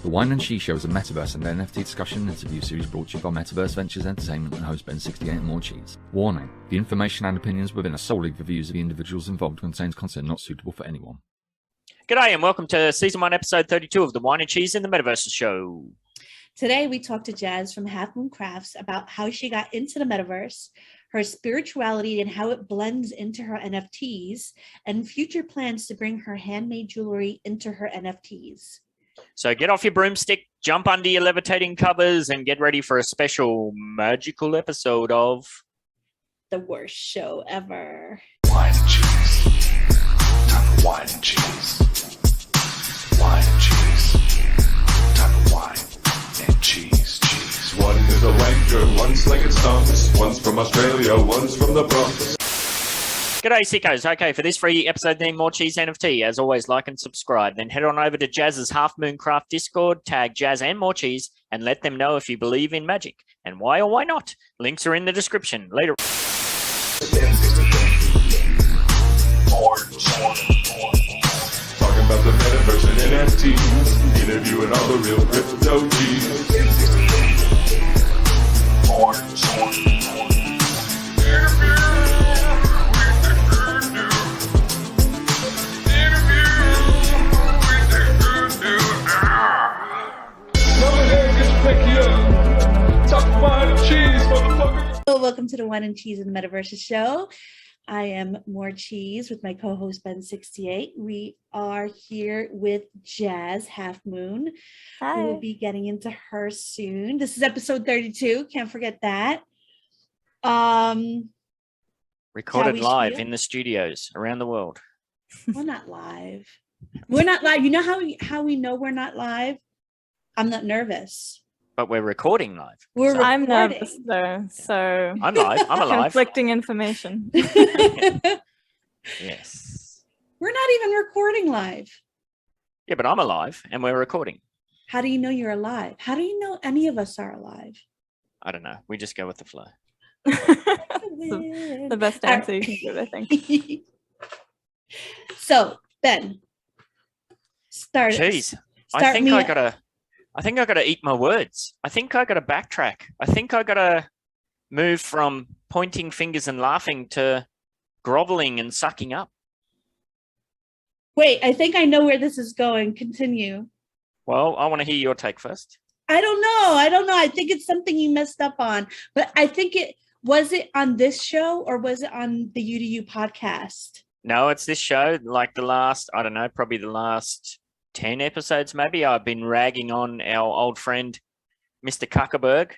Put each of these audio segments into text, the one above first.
The Whine and Cheese Show is a Metaverse and NFT discussion and interview series brought to you by Metaverse Ventures Entertainment and host BEN68 and Morecheeese. Warning: the information and opinions within are solely the views of the individuals involved and contains content not suitable for anyone. G'day and welcome to Season 1, Episode 32 of the Whine and Cheese in the Metaverses show. Today, we talked to Jazz from Halfmoon Crafts about how she got into the Metaverse, her spirituality and how it blends into her NFTs, and future plans to bring her handmade jewelry into her NFTs. So get off your broomstick, jump under your levitating covers, and get ready for a special magical episode of The Worst Show Ever. Whine and Cheese. Time for Whine and Cheese. Whine and Cheese. Time for Whine and Cheese. Cheese. One is a wanker, one's like it's stonks. One's from Australia, one's from the Bronx. G'day sickos. Okay, for this free episode named Morecheeese NFT, as always, like and subscribe. Then head on over to Jazz's Halfmoon Craft Discord, tag Jazz and Morecheeese, and let them know if you believe in magic and why or why not. Links are in the description. Later. Talking about the Metaverse and NFTs, interviewing all the real crypto G's. Hello, welcome to the Whine and Cheese in the Metaverses show. I am Morecheeese with my co-host BEN68. We are here with Jazz Halfmoon. Hi. We will be getting into her soon. This is episode 32. Can't forget that. Recorded live in the studios around the world. We're not live. We're not live. You know how we know we're not live? I'm not nervous. But we're recording live. I'm nervous though, so I'm live. I'm alive. Conflicting information. Yes. We're not even recording live. Yeah, but I'm alive and we're recording. How do you know you're alive? How do you know any of us are alive? I don't know. We just go with the flow. the best answer you can give, I think. So, Ben, start. Jeez, I think I gotta eat my words. I think I gotta backtrack. I think I gotta move from pointing fingers and laughing to groveling and sucking up. Wait, I think I know where this is going. Continue. Well, I want to hear your take first. I don't know. I think it's something you messed up on, but I think was it on this show or was it on the UDU podcast? No, it's this show. Like the last, I don't know, probably the last 10 episodes, maybe. I've been ragging on our old friend, Mr. Kuckerberg.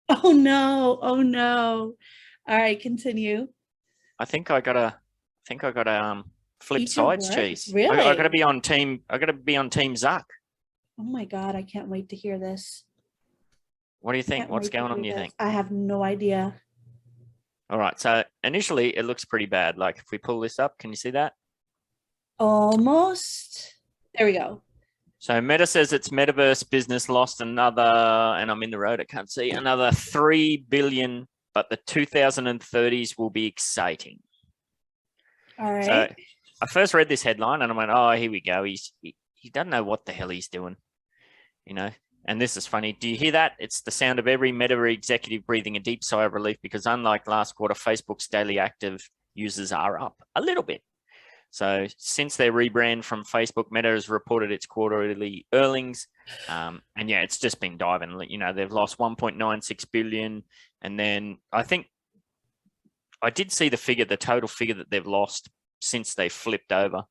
Oh no. All right, continue. I think I gotta flip sides, Cheese. Really? I gotta be on team Zuck. Oh my God, I can't wait to hear this. What do you think? What's going on, you think? I have no idea. All right, so initially it looks pretty bad. Like if we pull this up, can you see that? Almost. There we go. So Meta says its Metaverse business lost another, and I'm in the road, I can't see, another 3 billion, but the 2030s will be exciting. All right. So I first read this headline and I went, oh, here we go. He doesn't know what the hell he's doing, you know? And this is funny. Do you hear that? It's the sound of every Meta executive breathing a deep sigh of relief because unlike last quarter, Facebook's daily active users are up a little bit. So since their rebrand from Facebook, Meta has reported its quarterly earnings. And yeah, it's just been diving. You know, they've lost 1.96 billion. And then I think I did see the total figure that they've lost since they flipped over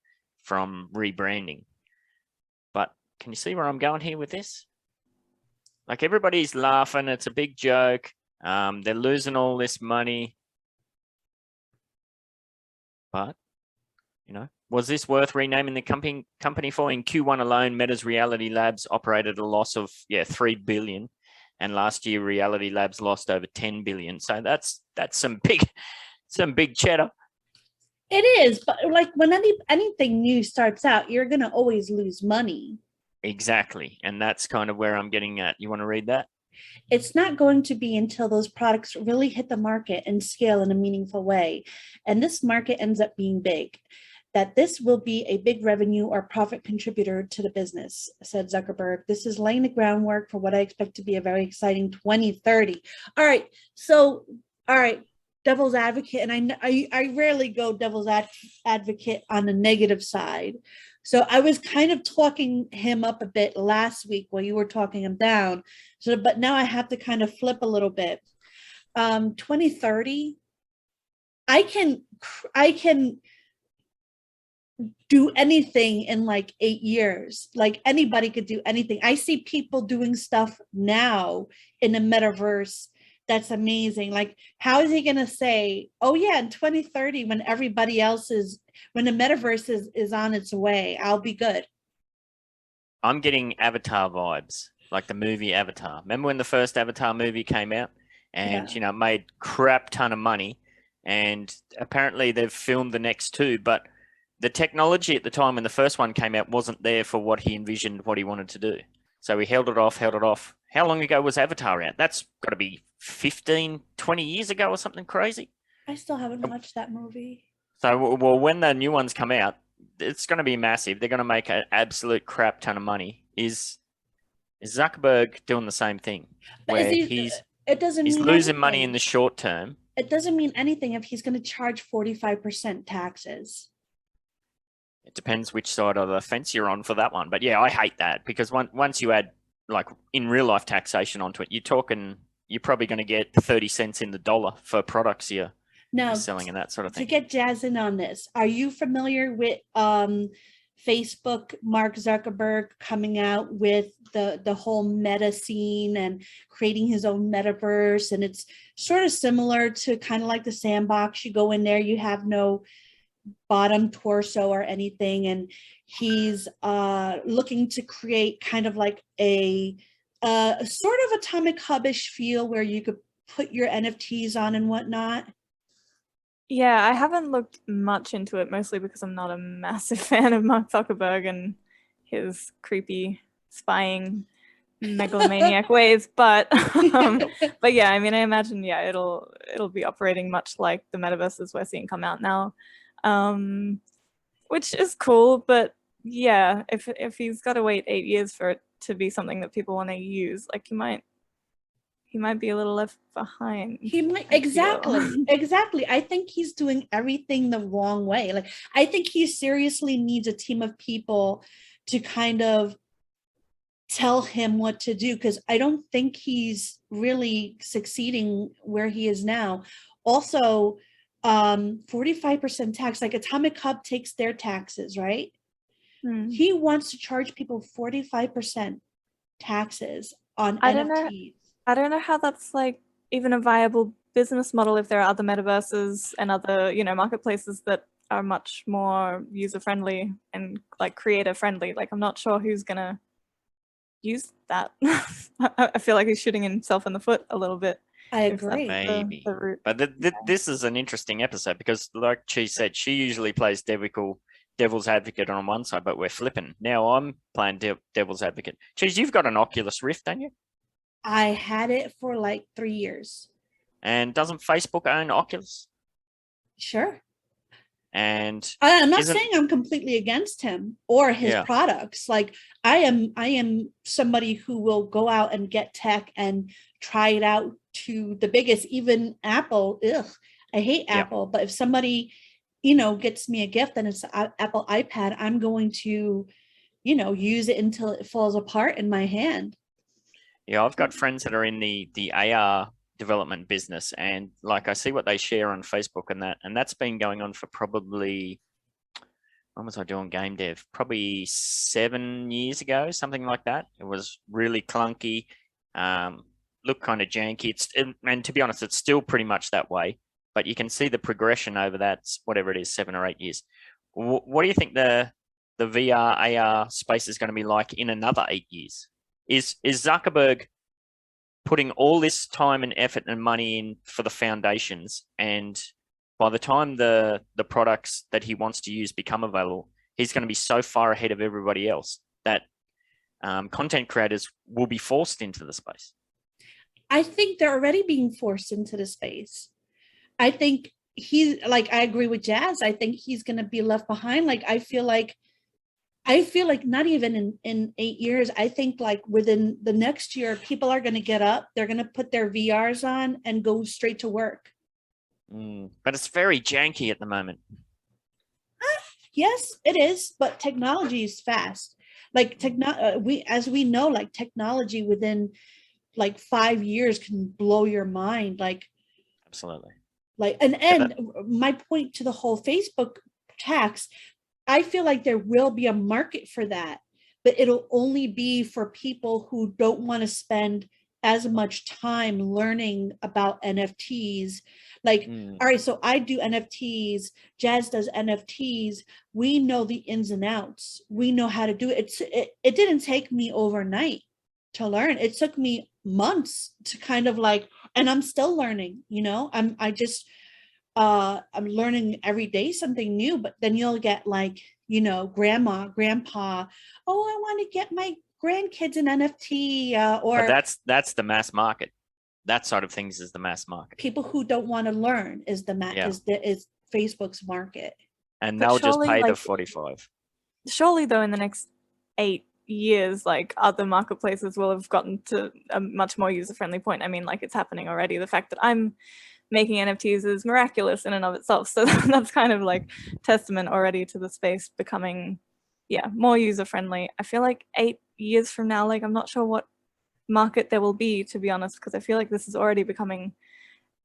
from rebranding. But can you see where I'm going here with this? Like everybody's laughing. It's a big joke. They're losing all this money. But you know, was this worth renaming the company for? In Q1 alone, Meta's Reality Labs operated a loss of 3 billion, and last year Reality Labs lost over 10 billion. So that's some big cheddar. It is, but like when anything new starts out, you're gonna always lose money. Exactly, and that's kind of where I'm getting at. You want to read that? It's not going to be until those products really hit the market and scale in a meaningful way, and this market ends up being big. that this will be a big revenue or profit contributor to the business, said Zuckerberg. This is laying the groundwork for what I expect to be a very exciting 2030. All right. So, all right, devil's advocate. And I rarely go devil's advocate on the negative side. So I was kind of talking him up a bit last week while you were talking him down. So, but now I have to kind of flip a little bit. 2030, I can do anything in like 8 years. Like anybody could do anything. I see people doing stuff now in the metaverse that's amazing. Like, how is he going to say, oh yeah, in 2030, when everybody else is, when the metaverse is on its way, I'll be good? I'm getting Avatar vibes, like the movie Avatar. Remember when the first Avatar movie came out and, Yeah. you know, made crap ton of money, and apparently they've filmed the next two, but the technology at the time when the first one came out wasn't there for what he envisioned, what he wanted to do. So he held it off. How long ago was Avatar out? That's got to be 15, 20 years ago or something crazy. I still haven't watched that movie. So, well, when the new ones come out, it's going to be massive. They're going to make an absolute crap ton of money. Is Zuckerberg doing the same thing? Where he's losing money in the short term. It doesn't mean anything if he's going to charge 45% taxes. It depends which side of the fence you're on for that one. But yeah, I hate that, because once you add like in real life taxation onto it, you're probably going to get 30 cents in the dollar for products you're selling and that sort of thing. To get Jazz in on this, are you familiar with Facebook, Mark Zuckerberg coming out with the whole meta scene and creating his own metaverse? And it's sort of similar to kind of like the sandbox. You go in there, you have no bottom torso or anything, and he's looking to create kind of like a sort of atomic hub-ish feel where you could put your NFTs on and whatnot. Yeah, I haven't looked much into it, mostly because I'm not a massive fan of Mark Zuckerberg and his creepy spying megalomaniac ways, but yeah, I mean, I imagine it'll be operating much like the metaverses we're seeing come out now, which is cool. But yeah, if he's got to wait 8 years for it to be something that people want to use, like he might be a little left behind. He might, exactly. I think he's doing everything the wrong way. Like, I think he seriously needs a team of people to kind of tell him what to do, because I don't think he's really succeeding where he is now. Also, 45% tax, like Atomic Hub takes their taxes, right? He wants to charge people 45% taxes on NFTs. I don't know how that's like even a viable business model if there are other metaverses and other, marketplaces that are much more user friendly and like creator friendly. Like, I'm not sure who's gonna use that. I feel like he's shooting himself in the foot a little bit. I agree. Maybe. But this is an interesting episode, because like Cheese said, she usually plays devil's advocate on one side, but we're flipping. Now I'm playing devil's advocate. Cheese, you've got an Oculus Rift, don't you? I had it for like 3 years. And doesn't Facebook own Oculus? Sure. And I'm not saying I'm completely against him or his products. Like, I am somebody who will go out and get tech and try it out to the biggest, even Apple. I hate Apple, but if somebody, gets me a gift and it's an Apple iPad, I'm going to, use it until it falls apart in my hand. Yeah, I've got friends that are in the AR development business, and like I see what they share on Facebook and that's been going on for probably, when was I doing game dev? Probably 7 years ago, something like that. It was really clunky, looked kind of janky. And to be honest, it's still pretty much that way, but you can see the progression over that, whatever it is, 7 or 8 years. What do you think the VR AR space is going to be like in another 8 years? Is Zuckerberg putting all this time and effort and money in for the foundations, and by the time the products that he wants to use become available, he's going to be so far ahead of everybody else that content creators will be forced into the space? I think they're already being forced into the space. I think he's like, I agree with Jazz. I think he's going to be left behind. Like, I feel like not even in 8 years, I think like within the next year, people are going to get up, they're going to put their VRs on and go straight to work. But it's very janky at the moment. Yes, it is, but technology is fast. Like as we know, like technology within like 5 years can blow your mind. Like, absolutely. Like, and my point to the whole Facebook tax, I feel like there will be a market for that, but it'll only be for people who don't want to spend as much time learning about NFTs. Like, all right, so I do NFTs, Jazz does NFTs. We know the ins and outs. We know how to do it. It didn't take me overnight to learn. It took me months to kind of like, and I'm still learning, you know, I'm learning every day something new. But then you'll get like, you know, grandma, grandpa, oh, I want to get my grandkids an NFT, or but that's the mass market. That side of things is the mass market. People who don't want to learn is is Facebook's market. And But they'll just surely, pay the like, 45. Surely though, in the next 8 years, like other marketplaces will have gotten to a much more user-friendly point. I mean, like, it's happening already. The fact that I'm making NFTs is miraculous in and of itself. So that's kind of like testament already to the space becoming, more user-friendly. I feel like 8 years from now, like, I'm not sure what market there will be, to be honest, because I feel like this is already becoming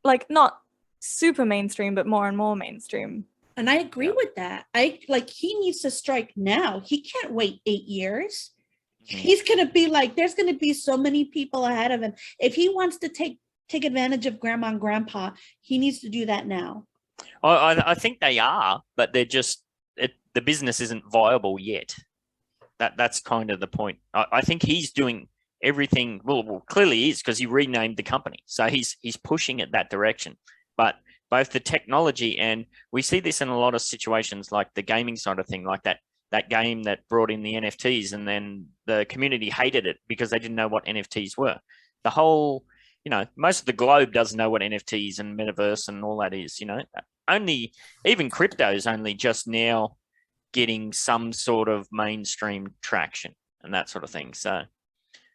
like not super mainstream, but more and more mainstream. And I agree with that. He needs to strike now. He can't wait 8 years. He's going to be like, there's going to be so many people ahead of him. If he wants to take advantage of grandma and grandpa, he needs to do that now. I think they are, but they're just, the business isn't viable yet. That's kind of the point. I think he's doing everything. Well, clearly he is, because he renamed the company. So he's pushing it that direction. But both the technology, and we see this in a lot of situations, like the gaming side of thing, like that game that brought in the NFTs, and then the community hated it because they didn't know what NFTs were. The whole, you know, most of the globe doesn't know what NFTs and Metaverse and all that is, you know. Even crypto is only just now getting some sort of mainstream traction and that sort of thing. So,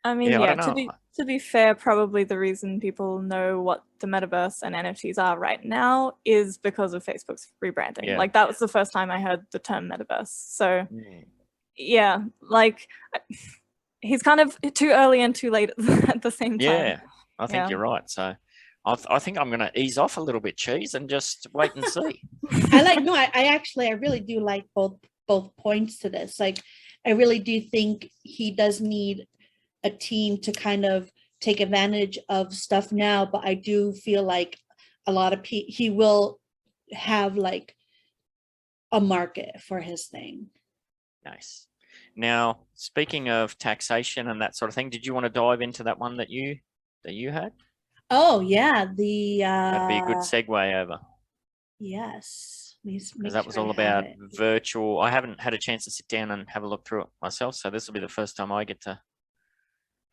I mean, to be fair, probably the reason people know what the Metaverse and NFTs are right now is because of Facebook's rebranding. Yeah. Like, that was the first time I heard the term Metaverse. So, yeah, like, he's kind of too early and too late at the same time. Yeah, I think you're right. So, I think I'm going to ease off a little bit, Cheese, and just wait and see. I really do like both points to this. Like, I really do think he does need a team to kind of take advantage of stuff now, but I do feel like a lot of he will have like a market for his thing. Nice. Now, speaking of taxation and that sort of thing, did you want to dive into that one that you had? Oh yeah, that'd be a good segue over. Yes, because that was all about virtual. I haven't had a chance to sit down and have a look through it myself, so this will be the first time I get to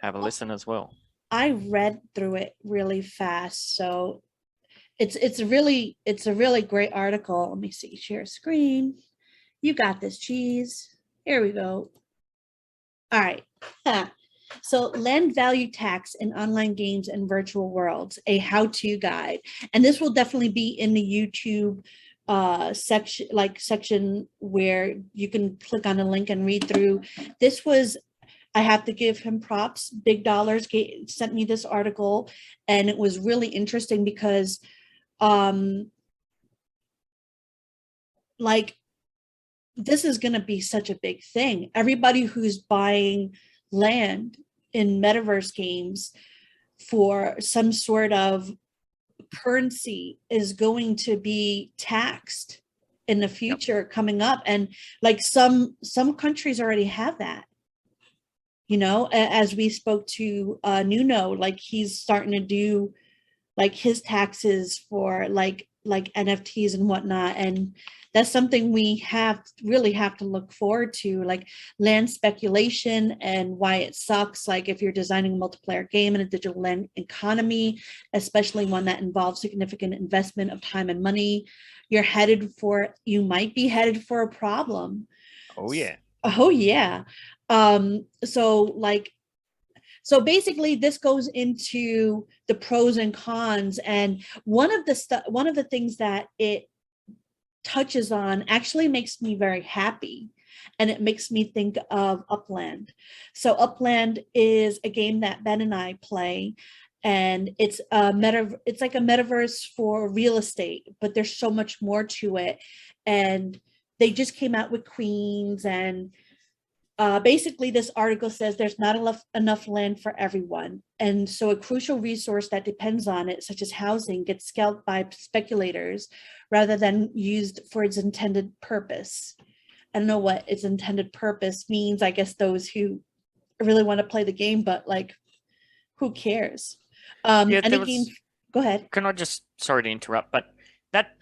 have a listen as well. I read through it really fast, so it's a really great article. Let me see, share screen. You got this, Cheese. Here we go. All right. So, land value tax in online games and virtual worlds, a how-to guide, and this will definitely be in the YouTube section where you can click on a link and read through. This was, I have to give him props. Big Dollars sent me this article, and it was really interesting because, like, this is going to be such a big thing. Everybody who's buying land in Metaverse games for some sort of currency is going to be taxed in the future coming up. And like some countries already have that. You know, as we spoke to Nuno, like he's starting to do like his taxes for like like NFTs and whatnot. And that's something we really have to look forward to, like land speculation and why it sucks. Like if you're designing a multiplayer game in a digital land economy, especially one that involves significant investment of time and money, you might be headed for a problem. Oh yeah. Oh yeah. So basically this goes into the pros and cons. And one of the things that it touches on actually makes me very happy. And it makes me think of Upland. So Upland is a game that Ben and I play. And it's like a metaverse for real estate, but there's so much more to it. And they just came out with Queens, and basically this article says there's not enough land for everyone. And so a crucial resource that depends on it, such as housing, gets scalped by speculators rather than used for its intended purpose. I don't know what its intended purpose means. I guess those who really want to play the game, but like, who cares? Go ahead. Can I just, sorry to interrupt, but that,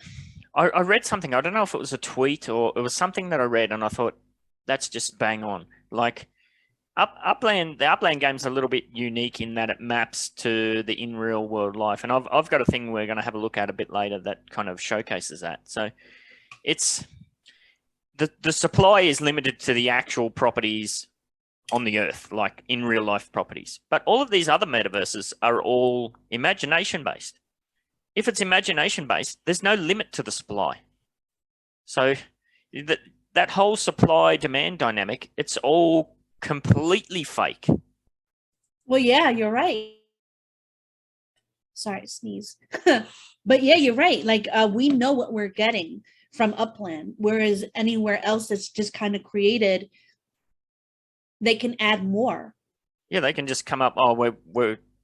I read something, I don't know if it was a tweet or it was something that I read, and I thought, that's just bang on. Like the Upland game's a little bit unique in that it maps to the in real world life. And I've got a thing we're going to have a look at a bit later that kind of showcases that. So it's the supply is limited to the actual properties on the earth, like in real life properties. But all of these other metaverses are all imagination based. If it's imagination based, there's no limit to the supply. So that whole supply demand dynamic, it's all completely fake. Well, yeah, you're right. Sorry, sneeze. But yeah, you're right. Like we know what we're getting from Upland, whereas anywhere else that's just kind of created, they can add more. Yeah, they can just come up, oh,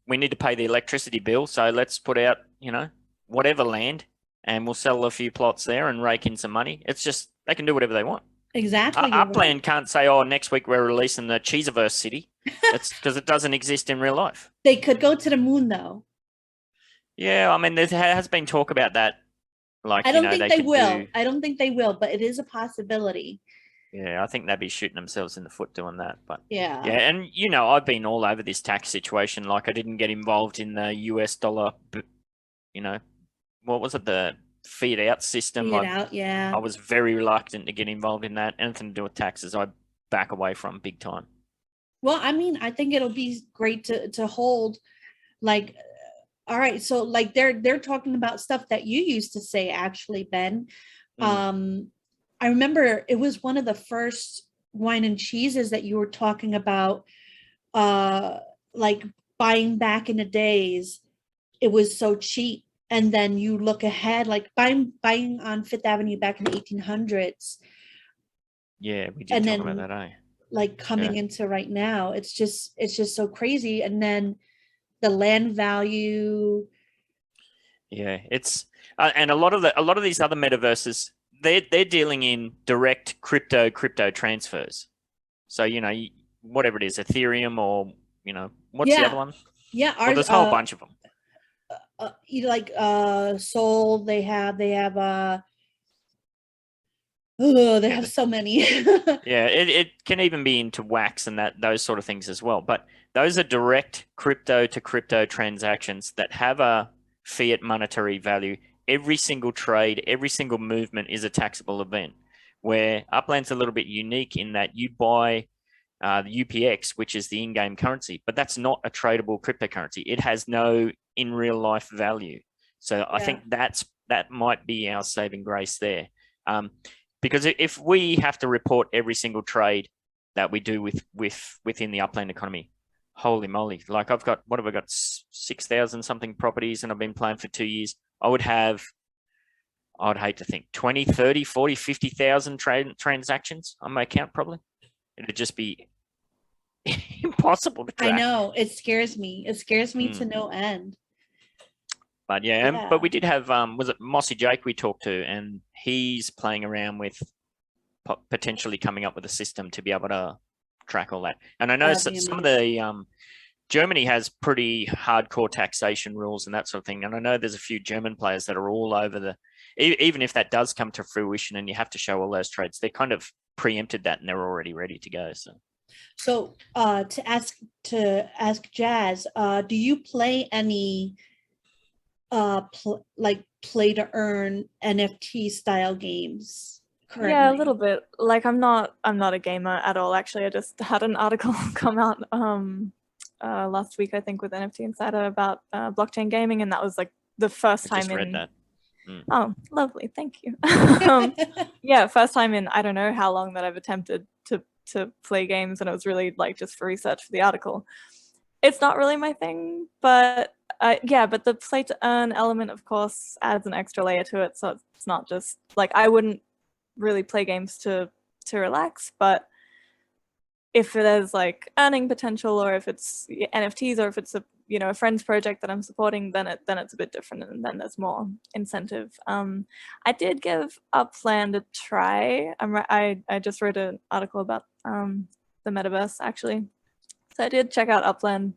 we need to pay the electricity bill, so let's put out, whatever land, and we'll sell a few plots there and rake in some money. It's just, they can do whatever they want. Exactly. Upland can't say, oh, next week we're releasing the Cheeseverse city. It's because it doesn't exist in real life. They could go to the moon, though. Yeah, I mean, there has been talk about that. Like, I don't think they will. I don't think they will, but it is a possibility. Yeah, I think they'd be shooting themselves in the foot doing that. But yeah, and I've been all over this tax situation. Like, I didn't get involved in the US dollar. What was it? The fiat out system. Yeah. I was very reluctant to get involved in that. Anything to do with taxes, I back away from big time. Well, I mean, I think it'll be great to hold. Like, all right, so like they're talking about stuff that you used to say, actually, Ben. I remember it was one of the first wine and cheeses that you were talking about, like buying back in the days. It was so cheap. And then you look ahead, like buying on Fifth Avenue back in the 1800s. Yeah, we did talk about that, eh? Like coming into right now, it's just so crazy. And then the land value. Yeah, it's and a lot of these other metaverses, they're dealing in direct crypto transfers. So whatever it is, Ethereum or what's the other one? Yeah, there's a whole bunch of them. Soul. They have so many. Yeah, it can even be into wax and those sort of things as well. But those are direct crypto to crypto transactions that have a fiat monetary value. Every single trade, every single movement is a taxable event. Where Upland's a little bit unique in that you buy the UPX, which is the in-game currency, but that's not a tradable cryptocurrency. It has no in real life value. So I think that might be our saving grace there. Because if we have to report every single trade that we do within the Upland economy, holy moly, like I've got 6,000 something properties and I've been playing for 2 years. I'd hate to think 20, 30, 40, 50,000 transactions on my account probably. It'd just be impossible to track. I know, it scares me. It scares me to no end. But but we did have, was it Mossy Jake we talked to, and he's playing around with potentially coming up with a system to be able to track all that. And I know some of the, Germany has pretty hardcore taxation rules and that sort of thing. And I know there's a few German players that are all over even if that does come to fruition and you have to show all those trades, they kind of preempted that and they're already ready to go. So to ask Jazz, do you play any play to earn NFT style games currently? Yeah, a little bit. Like I'm not a gamer at all. Actually, I just had an article come out last week, I think, with NFT Insider about blockchain gaming, and that was like the first time in. Read that. Oh, lovely, thank you. Yeah, first time in I don't know how long that I've attempted to play games, and it was really like just for research for the article. It's not really my thing, but yeah, but the play to earn element, of course, adds an extra layer to it. So it's not just like I wouldn't really play games to relax, but if there's like earning potential, or if it's NFTs, or if it's a a friend's project that I'm supporting, then it's a bit different, and then there's more incentive. I did give Upland a try. I just wrote an article about the Metaverse actually, so I did check out Upland,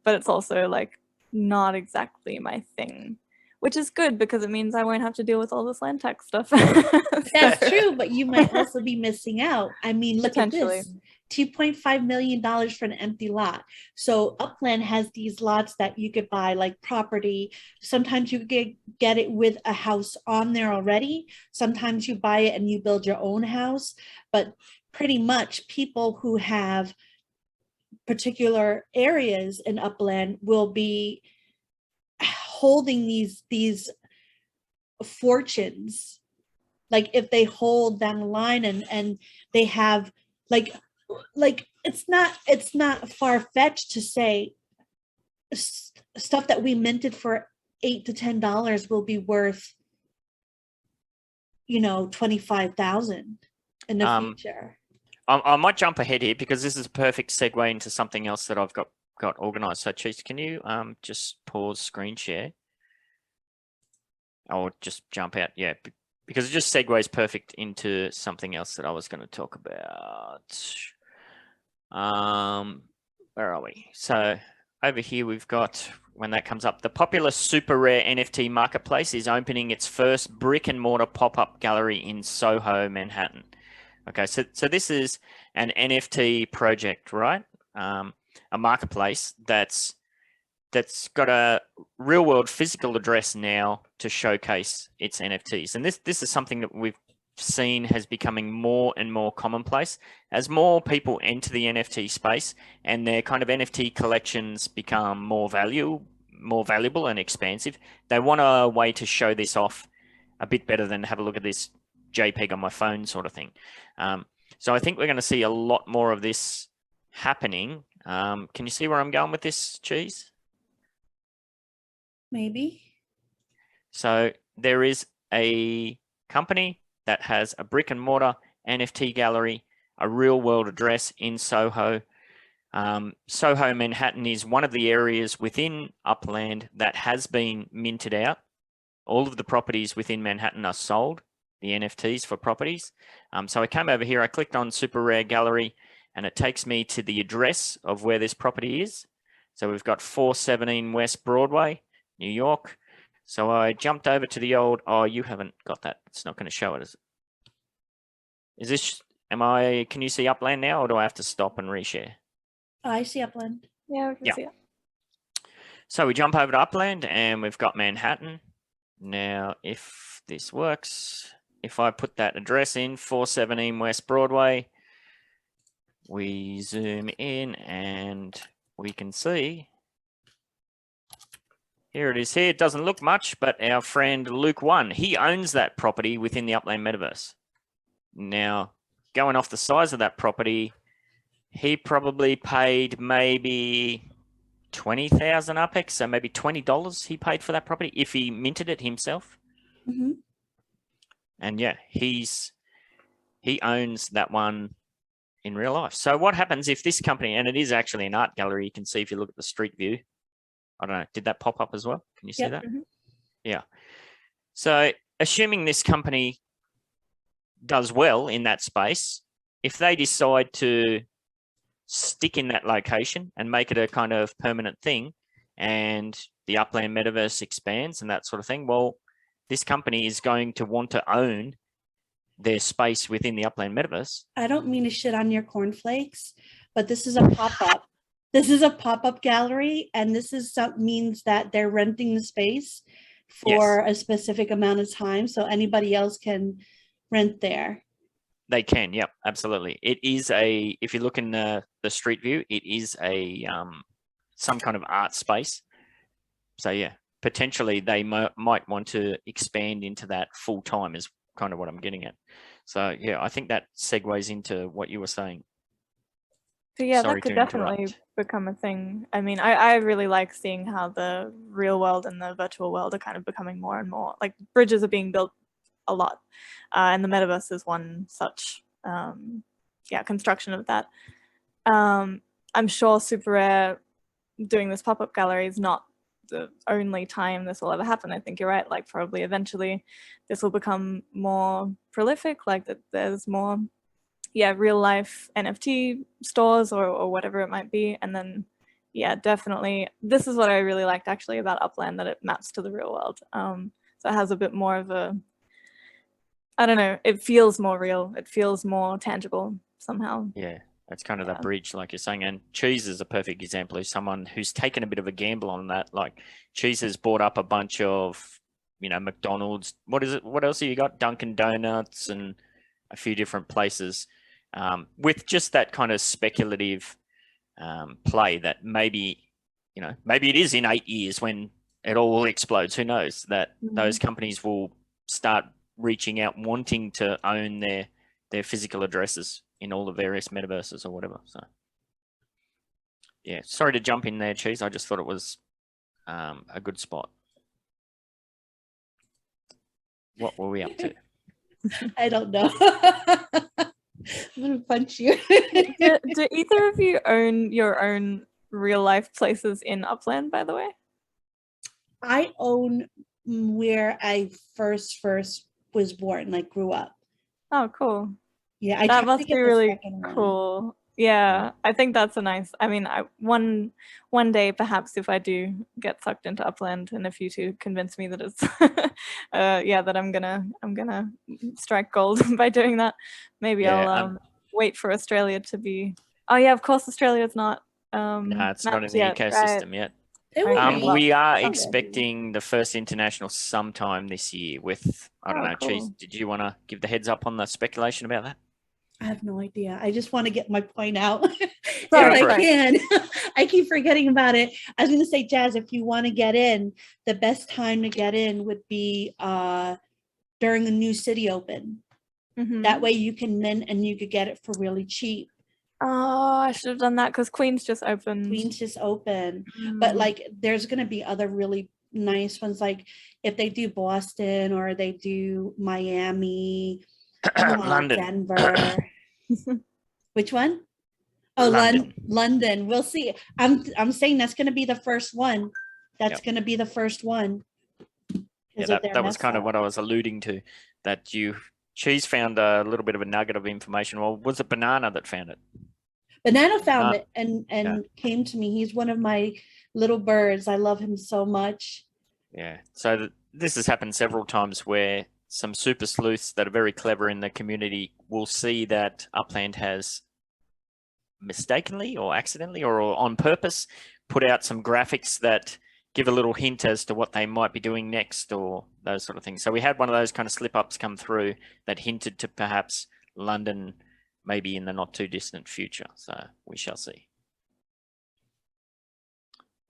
but it's also like not exactly my thing, which is good because it means I won't have to deal with all this land tax stuff. That's true, but you might also be missing out. I mean, look at Potentially. this. $2.5 million for an empty lot. So Upland has these lots that you could buy like property. Sometimes you get it with a house on there already. Sometimes you buy it and you build your own house. But pretty much people who have particular areas in Upland will be holding these fortunes. Like if they hold down the line and they have like it's not far-fetched to say stuff that we minted for $8 to $10 will be worth $25,000 in the future. I might jump ahead here because this is a perfect segue into something else that I've got organized. So Cheese, can you just pause screen share or just jump out? Yeah, because it just segues perfect into something else that I was going to talk about. Where are we? So over here we've got, when that comes up, the popular super rare NFT marketplace is opening its first brick and mortar pop-up gallery in Soho, Manhattan. Okay, so this is an NFT project, right? A marketplace that's got a real world physical address now to showcase its NFTs. And this is something that we've seen has becoming more and more commonplace as more people enter the NFT space and their kind of NFT collections become more valuable and expansive. They want a way to show this off a bit better than have a look at this JPEG on my phone sort of thing. So I think we're going to see a lot more of this happening. Can you see where I'm going with this, Cheese? Maybe. So there is a company that has a brick and mortar NFT gallery, a real world address in Soho. Soho, Manhattan is one of the areas within Upland that has been minted out. All of the properties within Manhattan are sold, the NFTs for properties. So I came over here, I clicked on Super Rare Gallery, and it takes me to the address of where this property is. So we've got 417 West Broadway, New York. So I jumped over to the old, oh, you haven't got that. It's not going to show it, is it? Is this, can you see Upland now, or do I have to stop and reshare? I see Upland. Yeah, we can see it. So we jump over to Upland and we've got Manhattan. Now, if this works, if I put that address in, 417 West Broadway, we zoom in and we can see, here it is here. It doesn't look much, but our friend Luke One, he owns that property within the Upland Metaverse. Now, going off the size of that property, he probably paid maybe 20,000 UPEX, so maybe $20 he paid for that property if he minted it himself. Mm-hmm. And yeah, he owns that one in real life. So what happens if this company, and it is actually an art gallery, you can see if you look at the street view. I don't know, did that pop up as well? Can you see that? Mm-hmm. Yeah. So assuming this company does well in that space, if they decide to stick in that location and make it a kind of permanent thing, and the Upland Metaverse expands and that sort of thing, well, this company is going to want to own their space within the Upland Metaverse. I don't mean to shit on your cornflakes, but this is a pop-up. This is a pop-up gallery, and this is means that they're renting the space for a specific amount of time, so anybody else can rent there. They can, yep, absolutely. It is if you look in the street view, it is some kind of art space. So yeah, potentially they might want to expand into that full time is kind of what I'm getting at. So yeah, I think that segues into what you were saying. So yeah, Sorry that could to definitely interrupt. become a thing. I mean, I really like seeing how the real world and the virtual world are kind of becoming more and more, like bridges are being built a lot. And the metaverse is one such construction of that. I'm sure Super Rare doing this pop-up gallery is not the only time this will ever happen. I think you're right, like probably eventually this will become more prolific, like that there's more real life NFT stores or whatever it might be. And then definitely this is what I really liked actually about Upland, that it maps to the real world. So it has a bit more of a, I don't know, it feels more real, it feels more tangible somehow. Yeah, that's kind of that bridge, like you're saying. And Cheese is a perfect example of someone who's taken a bit of a gamble on that. Like Cheese has bought up a bunch of, McDonald's. What is it? What else have you got? Dunkin' Donuts and a few different places, with just that kind of speculative play that maybe it is in 8 years when it all explodes. Who knows that those companies will start reaching out, wanting to own their physical addresses in all the various metaverses or whatever. So yeah, sorry to jump in there, Cheese. I just thought it was a good spot. What were we up to? I don't know. I'm gonna punch you. do either of you own your own real life places in Upland, by the way? I own where I first was born, like grew up. Oh, cool. Yeah, that must be really cool. Yeah, I think that's a nice, I mean, one day perhaps if I do get sucked into Upland and if you two convince me that it's that I'm gonna strike gold by doing that, maybe I'll wait for Australia to be, oh yeah, of course Australia's not no, it's not in the yet, ecosystem yet. Okay. We are expecting the first international sometime this year with, I don't know, cool. Cheese, did you want to give the heads up on the speculation about that? I have no idea. I just want to get my point out if I can. I keep forgetting about it. I was going to say, Jazz, if you want to get in, the best time to get in would be during the new city open. That way you can mint and you could get it for really cheap. Oh, I should have done that because Queen's just opened. But like there's going to be other really nice ones, like if they do Boston or they do Miami, London, Denver. Which one? Oh, London. We'll see. I'm saying that's going to be the first one. That's going to be the first one. Yeah, that was kind of what I was alluding to, that Cheese found a little bit of a nugget of information. Well, was it Banana that found it? Banana found it and came to me. He's one of my little birds. I love him so much. Yeah. So this has happened several times where some super sleuths that are very clever in the community will see that Upland has mistakenly or accidentally or on purpose put out some graphics that give a little hint as to what they might be doing next or those sort of things. So we had one of those kind of slip-ups come through that hinted to perhaps London maybe in the not too distant future. So we shall see.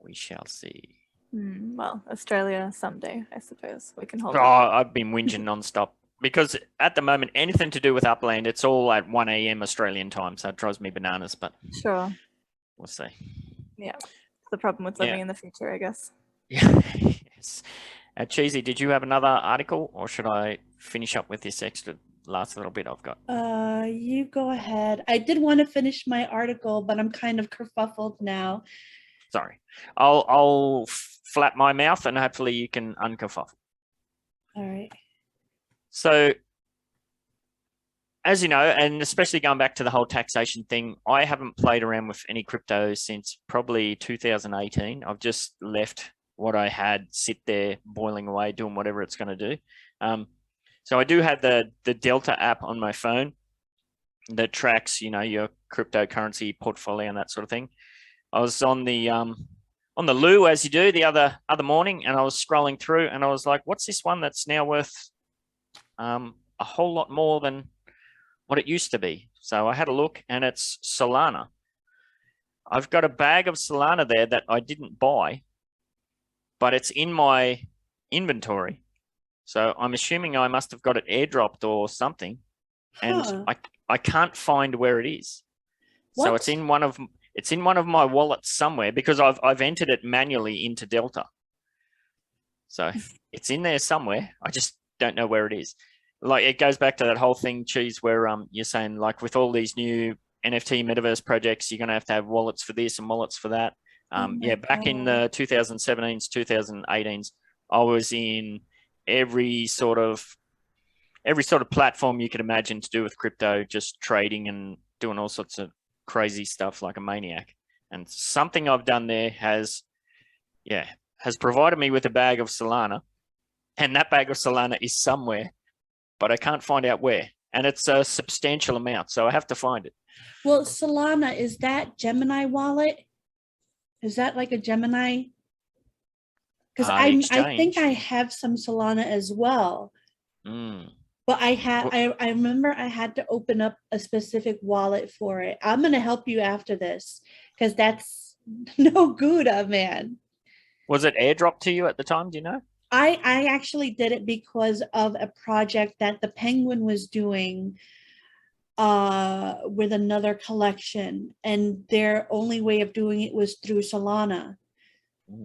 We shall see. Well, Australia someday, I suppose. We can hold it. I've been whinging nonstop because at the moment, anything to do with Upland, it's all at 1 a.m. Australian time. So it drives me bananas, but sure, we'll see. Yeah. The problem with living in the future, I guess. Yeah. Yes. Cheesy, did you have another article or should I finish up with this extra last little bit I've got? You go ahead. I did want to finish my article, but I'm kind of kerfuffled now. Sorry. I'll flap my mouth and hopefully you can unkerfuffle. All right. So, as you know, and especially going back to the whole taxation thing, I haven't played around with any crypto since probably 2018. I've just left what I had sit there boiling away, doing whatever it's going to do. So I do have the Delta app on my phone that tracks, your cryptocurrency portfolio and that sort of thing. I was on the loo, as you do, the other morning, and I was scrolling through, and I was like, "What's this one that's now worth a whole lot more than what it used to be?" So I had a look, and it's Solana. I've got a bag of Solana there that I didn't buy, but it's in my inventory. So I'm assuming I must have got it airdropped or something, and I can't find where it is. What? So it's in one of my wallets somewhere, because I've entered it manually into Delta. So it's in there somewhere. I just don't know where it is. Like, it goes back to that whole thing, Cheese, where you're saying, like, with all these new NFT metaverse projects, you're going to have wallets for this and wallets for that. Back in the 2017s, 2018s, I was in every sort of platform you could imagine to do with crypto, just trading and doing all sorts of crazy stuff like a maniac. And something I've done there has provided me with a bag of Solana, and that bag of Solana is somewhere, but I can't find out where. And it's a substantial amount, so I have to find it. Well, Solana, is that Gemini wallet? Is that like a Gemini? Because I think I have some Solana as well. But I remember I had to open up a specific wallet for it. I'm going to help you after this, because that's no good, man. Was it airdropped to you at the time? Do you know? I actually did it because of a project that the Penguin was doing with another collection, and their only way of doing it was through Solana.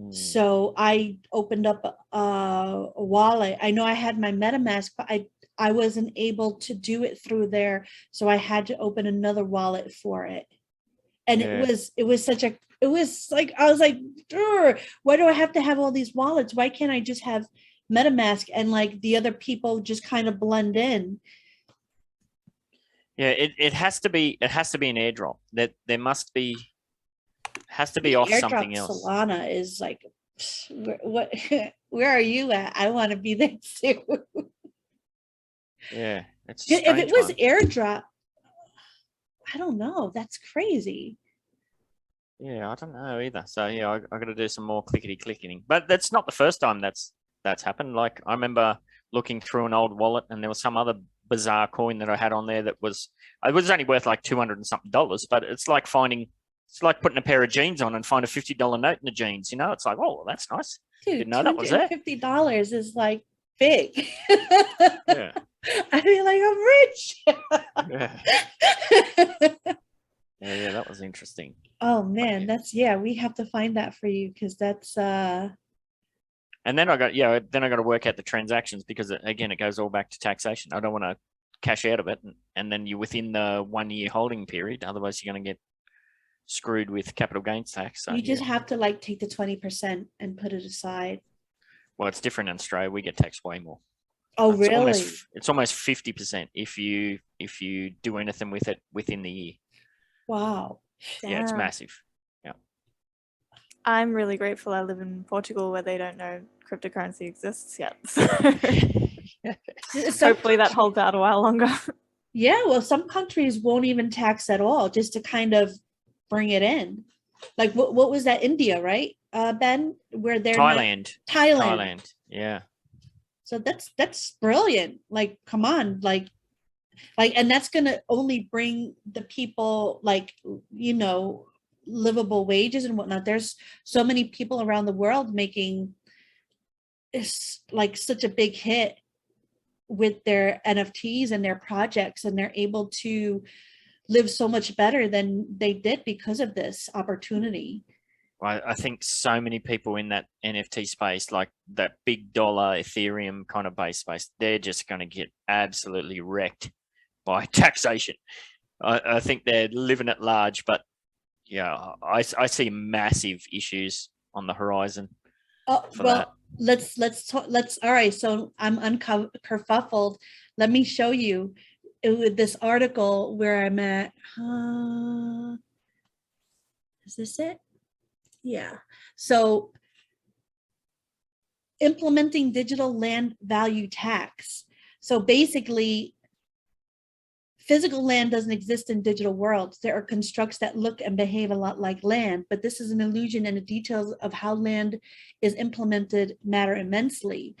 So I opened up a wallet. I know I had my MetaMask, but I wasn't able to do it through there, so I had to open another wallet for it. And it was like, I was like, why do I have to have all these wallets? Why can't I just have MetaMask and like the other people just kind of blend in? Yeah, it has to be an airdrop. That there has to be off something else. Solana is like, where are you at? I want to be there too. Yeah, it's if it was airdrop, I don't know. That's crazy. Yeah, I don't know either. So yeah, I got to do some more clicking. But that's not the first time that's happened. Like, I remember looking through an old wallet, and there was some other bizarre coin that I had on there that was only worth like $200 and something, but it's like putting a pair of jeans on and find a $50 note in the jeans. It's like, oh, that's nice. Dude, didn't know that was there. $50 is like big. Yeah. I mean, like, I'm rich. Yeah, that was interesting. Oh man, we have to find that for you, because that's And then I got to work out the transactions, because again, it goes all back to taxation. I don't want to cash out of it, and then you're within the 1 year holding period. Otherwise, you're going to get screwed with capital gains tax. So, you just have to like take the 20% and put it aside. Well, it's different in Australia. We get taxed way more. Oh, really? It's almost 50% if you do anything with it within the year. Wow. Yeah, it's massive. Yeah. I'm really grateful I live in Portugal, where they don't know cryptocurrency exists yet. So hopefully that holds out a while longer. Yeah, well, some countries won't even tax at all, just to kind of bring it in. Like, what was that? India, right, Ben? Where they're Thailand. Yeah. So that's brilliant. Like, come on, like, and that's gonna only bring the people, like, livable wages and whatnot. There's so many people around the world making this like such a big hit with their NFTs and their projects, and they're able to live so much better than they did because of this opportunity. I think so many people in that NFT space, like that big dollar Ethereum kind of base space, they're just going to get absolutely wrecked by taxation. I think they're living at large, but yeah, I see massive issues on the horizon. Oh, well, let's talk. All right. So I'm kerfuffled. Let me show you with this article where I'm at. Is this it? Yeah. So implementing digital land value tax. So basically, physical land doesn't exist in digital worlds. There are constructs that look and behave a lot like land, but this is an illusion, and the details of how land is implemented matter immensely.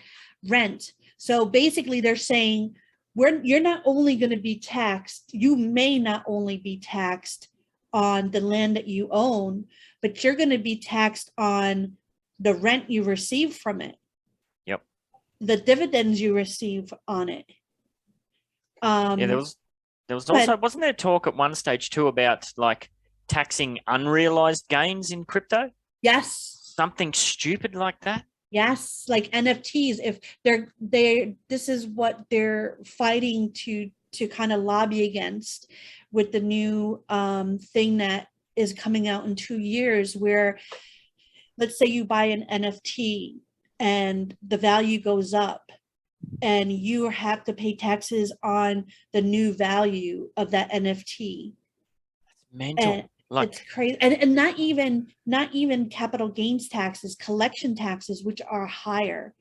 Rent. So basically they're saying, you're not only going to be taxed, you may not only be taxed on the land that you own, but you're going to be taxed on the rent you receive from it. Yep. The dividends you receive on it. Yeah, there was also, wasn't there talk at one stage too about like taxing unrealized gains in crypto? Yes. Something stupid like that. Yes, like NFTs. If this is what they're fighting to kind of lobby against with the new thing that is coming out in 2 years, where let's say you buy an NFT and the value goes up, and you have to pay taxes on the new value of that NFT. That's mental. And like, it's crazy. And not even capital gains taxes, collection taxes, which are higher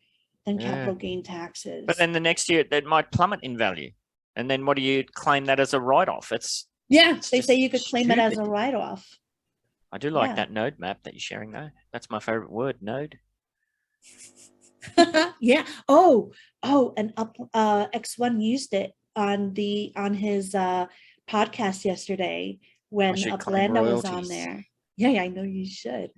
than capital gain taxes. but then the next year that might plummet in value. And then what do you claim that as a write-off? They say you could claim it as a stupid. write-off. I do like that node map that you're sharing though. That's my favorite word, node. Yeah. Oh, and X1 used it on his podcast yesterday when Upland was on there. Yeah, I know you should.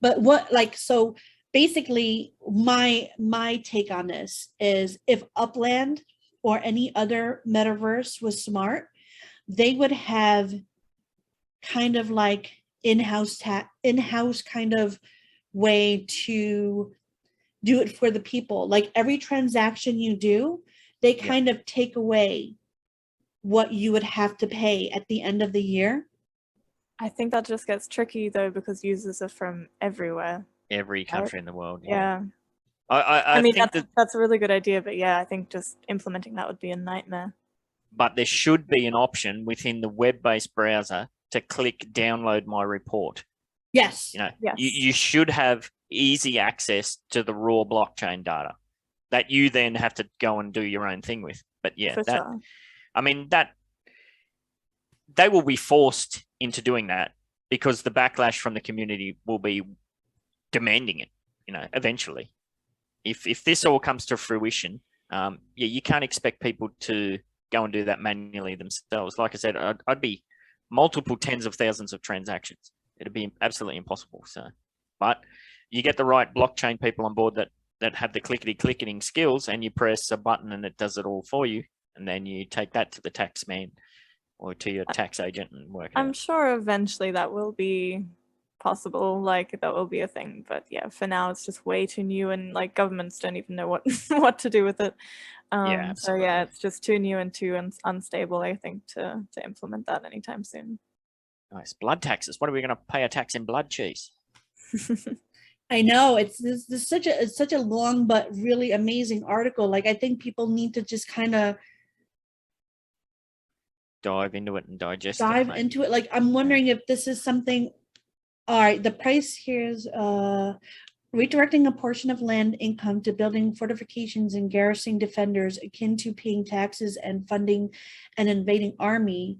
But so basically my take on this is, if Upland or any other metaverse was smart, they would have kind of like in-house kind of way to do it for the people. Like every transaction you do, they kind of take away what you would have to pay at the end of the year. I think that just gets tricky though, because users are from everywhere. Every country in the world. Yeah. I mean, think that's a really good idea, but yeah, I think just implementing that would be a nightmare. But there should be an option within the web-based browser to click download my report. Yes. You should have easy access to the raw blockchain data that you then have to go and do your own thing with. But yeah, sure. I mean, that they will be forced into doing that because the backlash from the community will be demanding it, eventually. If this all comes to fruition, you can't expect people to go and do that manually themselves. Like I said, I'd be multiple tens of thousands of transactions. It'd be absolutely impossible. So, but you get the right blockchain people on board that have the clickety-clicketing skills, and you press a button and it does it all for you. And then you take that to the tax man or to your tax agent and work it out. I'm sure eventually that will be possible, like that will be a thing, but yeah, for now it's just way too new, and like governments don't even know what to do with it. So yeah, it's just too new and too unstable, I think, to implement that anytime soon. Nice. Blood taxes. What are we going to pay a tax in blood cheese? I know it's such a long but really amazing article. Like, I think people need to just kind of dive into it and digest it. Like, I'm wondering if this is something. All right, the price here is redirecting a portion of land income to building fortifications and garrisoning defenders, akin to paying taxes and funding an invading army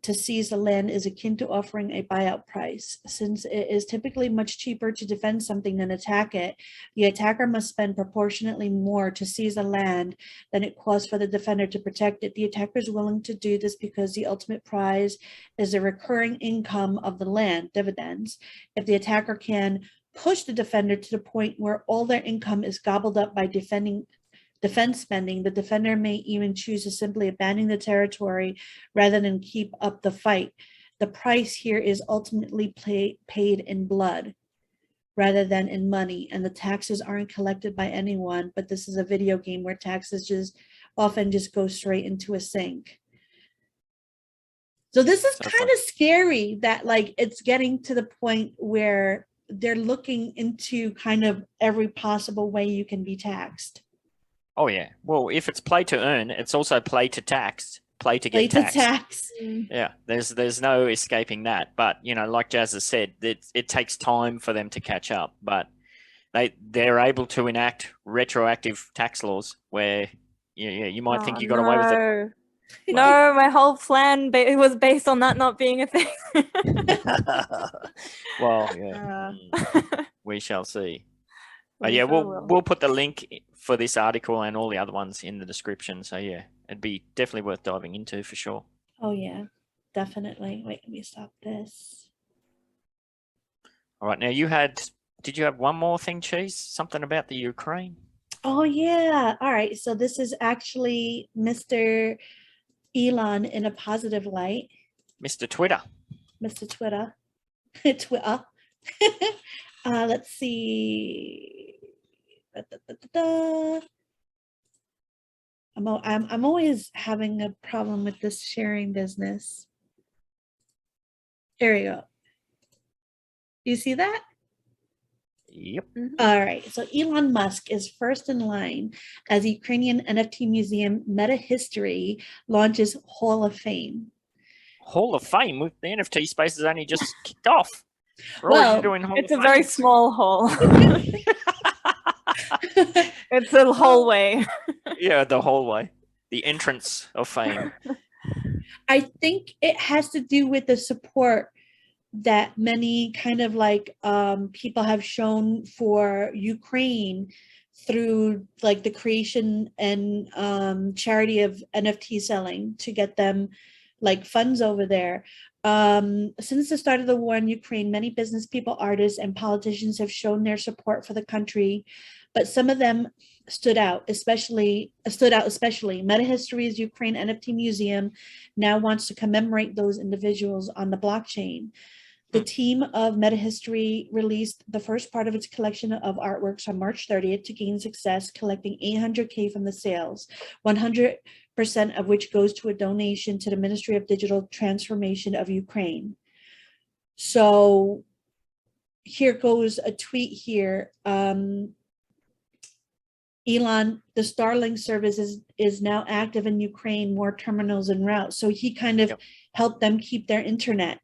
to seize the land, is akin to offering a buyout price. Since it is typically much cheaper to defend something than attack it, the attacker must spend proportionately more to seize the land than it costs for the defender to protect it. The attacker is willing to do this because the ultimate prize is the recurring income of the land, dividends. If the attacker can push the defender to the point where all their income is gobbled up by defense spending, the defender may even choose to simply abandon the territory rather than keep up the fight. The price here is ultimately paid in blood rather than in money, and the taxes aren't collected by anyone, but this is a video game where taxes often just go straight into a sink. So this is kind of scary that like it's getting to the point where they're looking into kind of every possible way you can be taxed. Oh yeah. Well, if it's play to earn, it's also play to tax play to Play get to taxed. tax. Yeah, there's no escaping that. But you know, like Jazz has said, it takes time for them to catch up. But they're able to enact retroactive tax laws where you might think you got away with it. No, my whole plan was based on that not being a thing. Well, yeah, we shall see. But We yeah, sure will. we'll put the link for this article and all the other ones in the description. So yeah, it'd be definitely worth diving into for sure. Oh yeah, definitely. Wait, let me stop this. All right, now did you have one more thing, Cheese? Something about the Ukraine? Oh yeah. All right. So this is actually Mr. Elon in a positive light. Mr. Twitter. Mr. Twitter. Twitter. Let's see. I'm always having a problem with this sharing business. There we go. You see that? Yep. All right. So Elon Musk is first in line as Ukrainian NFT museum Metahistory launches Hall of Fame. Hall of Fame with the NFT space has only just kicked off. We're Well, already doing Hall It's of a very Fames. small hole. It's a hallway. Yeah, the hallway, the entrance of fame. I think it has to do with the support that many kind of like people have shown for Ukraine through like the creation and charity of NFT selling to get them like funds over there. Since the start of the war in Ukraine, many business people, artists, and politicians have shown their support for the country, but some of them stood out especially Metahistory's Ukraine NFT Museum now wants to commemorate those individuals on the blockchain. The team of Metahistory released the first part of its collection of artworks on March 30th to gain success, collecting $800K from the sales, 100% of which goes to a donation to the Ministry of Digital Transformation of Ukraine. So here goes a tweet here. Elon, the Starlink service is now active in Ukraine, more terminals en route. So he kind of helped them keep their internet.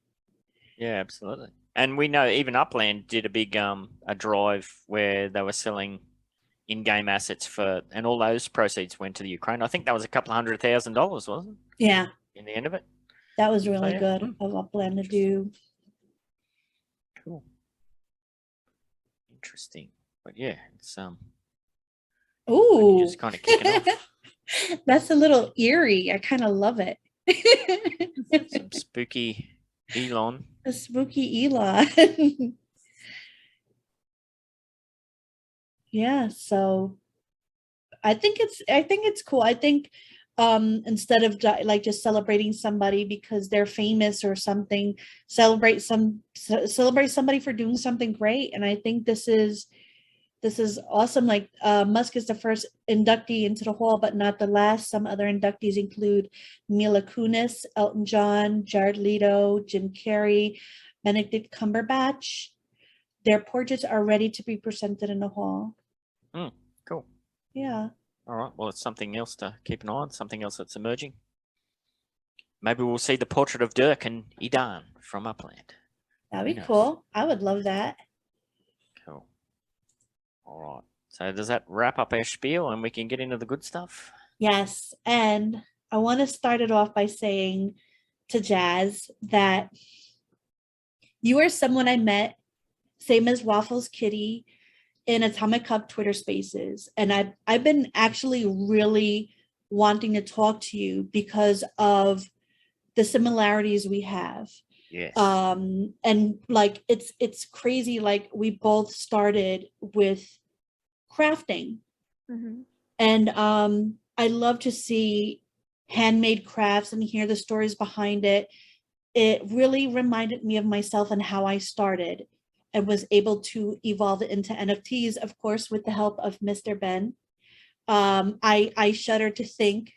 Yeah, absolutely. And we know even Upland did a big a drive where they were selling in-game assets and all those proceeds went to the Ukraine. I think that was a couple $100,000, wasn't it? Yeah. In the end of it. That was really yeah. good of Upland to do. Cool. Interesting. But yeah, it's Ooh. just kind of kicking off. That's a little eerie. I kind of love it. Some spooky Elon. A spooky Elon. Yeah, so I think it's cool. I think instead of like just celebrating somebody because they're famous or something, celebrate somebody for doing something great. And I think this is awesome. Like Musk is the first inductee into the hall, but not the last. Some other inductees include Mila Kunis, Elton John, Jared Leto, Jim Carrey, Benedict Cumberbatch. Their portraits are ready to be presented in the hall. Cool. Yeah. All right. Well, it's something else to keep an eye on, something else that's emerging. Maybe we'll see the portrait of Dirk and Idan from Upland. That'd be cool. I would love that. Cool. All right. So does that wrap up our spiel and we can get into the good stuff? Yes. And I want to start it off by saying to Jazz that you are someone I met, same as Waffles Kitty, in Atomic Cup Twitter Spaces. And I've been actually really wanting to talk to you because of the similarities we have. Yes. And like it's crazy. Like we both started with crafting. Mm-hmm. And I love to see handmade crafts and hear the stories behind it. It really reminded me of myself and how I started and was able to evolve it into NFTs, of course, with the help of Mr. Ben. I shudder to think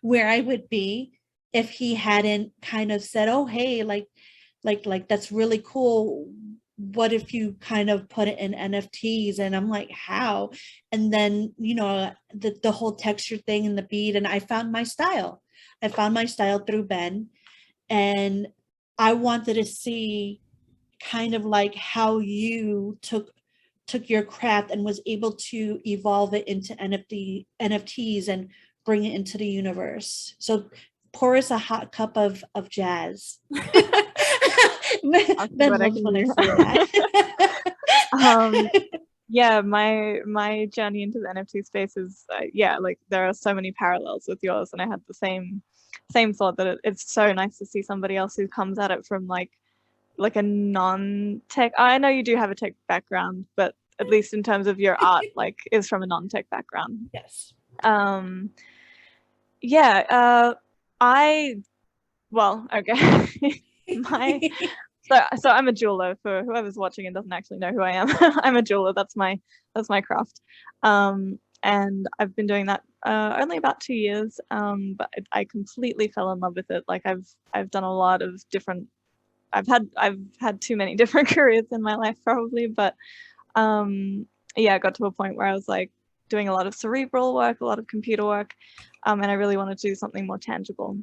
where I would be if he hadn't kind of said, oh, hey, like that's really cool. What if you kind of put it in NFTs? And I'm like, how? And then, you know, the whole texture thing and the bead, and I found my style. I found my style through Ben, and I wanted to see kind of like how you took your craft and was able to evolve it into NFTs and bring it into the universe. So pour us a hot cup of jazz. Ben loves when I say that. Yeah, my journey into the NFT space is like there are so many parallels with yours, and I had the same thought that it's so nice to see somebody else who comes at it from like a non-tech. I know you do have a tech background, but at least in terms of your art, like is from a non-tech background. Yes. Okay. So I'm a jeweler, for whoever's watching and doesn't actually know who I am. I'm a jeweler. That's my craft. And I've been doing that only about 2 years. But I completely fell in love with it. Like I've done a lot of different. I've had too many different careers in my life probably, but I got to a point where I was like doing a lot of cerebral work, a lot of computer work, and I really wanted to do something more tangible.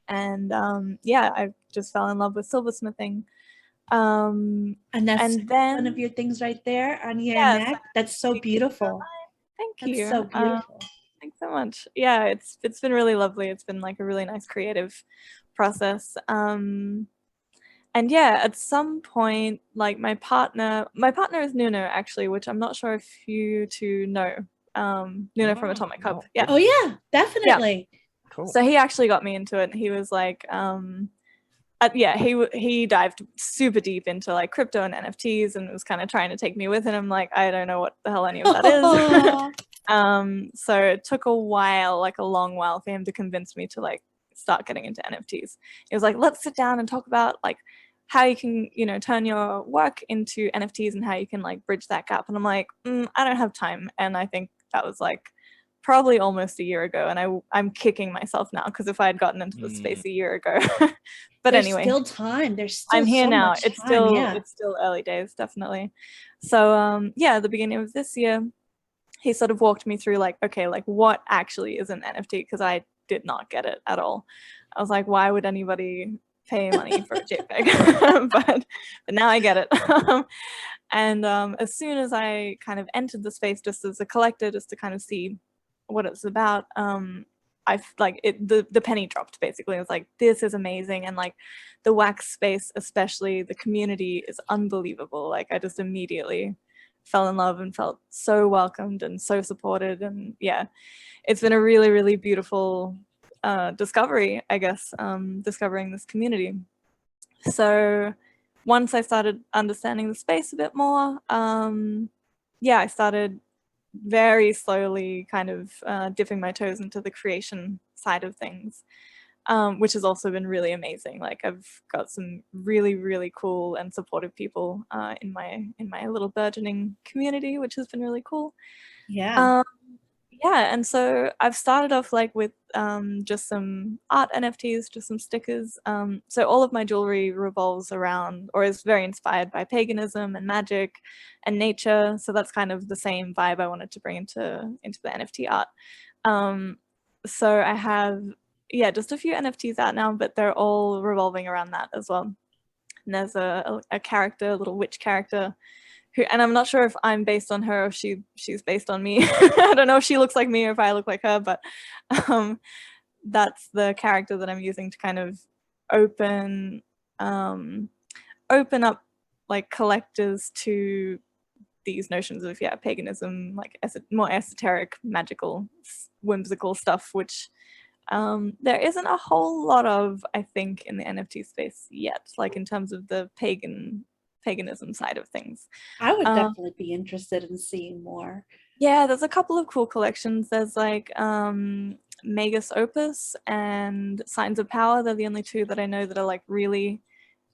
And I just fell in love with silversmithing. And that's then one of your things right there on your neck. That's so beautiful. Thank you. That's so beautiful. Thanks so much. Yeah, it's been really lovely. It's been like a really nice creative process. And yeah, at some point, like my partner is Nuno actually, which I'm not sure if you two know. Nuno from Atomic Cup. Yeah. Oh yeah, definitely. Yeah. Cool. So he actually got me into it, and he was like, he dived super deep into like crypto and NFTs, and was kind of trying to take me with him. I'm like, I don't know what the hell any of that is. So it took a while, like a long while, for him to convince me to like start getting into NFTs. He was like, let's sit down and talk about like how you can, turn your work into NFTs and how you can like bridge that gap. And I'm like, I don't have time. And I think that was like probably almost a year ago, and I'm kicking myself now, because if I had gotten into the space a year ago. But there's anyway, still time. There's still I'm here so now. much It's time, it's still early days, definitely. So at the beginning of this year, he sort of walked me through like, okay, like what actually is an NFT, because I did not get it at all. I was like, why would anybody pay money for a JPEG? but now I get it. And as soon as I kind of entered the space just as a collector, just to kind of see what it's about, I like it, the penny dropped basically. I was like, this is amazing. And like the wax space, especially the community, is unbelievable. Like I just immediately fell in love and felt so welcomed and so supported. And yeah, it's been a really, really beautiful discovery, I guess, discovering this community. So once I started understanding the space a bit more, I started very slowly kind of dipping my toes into the creation side of things, which has also been really amazing. Like I've got some really, really cool and supportive people in my little burgeoning community, which has been really cool. Yeah. And so I've started off like with just some art NFTs, just some stickers. So all of my jewelry revolves around, or is very inspired by paganism and magic and nature. So that's kind of the same vibe I wanted to bring into the NFT art. So I have, just a few NFTs out now, but they're all revolving around that as well. And there's a character, a little witch character, and I'm not sure if I'm based on her or if she's based on me. I don't know if she looks like me or if I look like her, but that's the character that I'm using to kind of open up like collectors to these notions of paganism, like more esoteric, magical, whimsical stuff, which there isn't a whole lot of, I think, in the NFT space yet, like in terms of the paganism side of things. I would definitely be interested in seeing more. Yeah, there's a couple of cool collections. There's like Magus Opus and Signs of Power. They're the only two that I know that are like really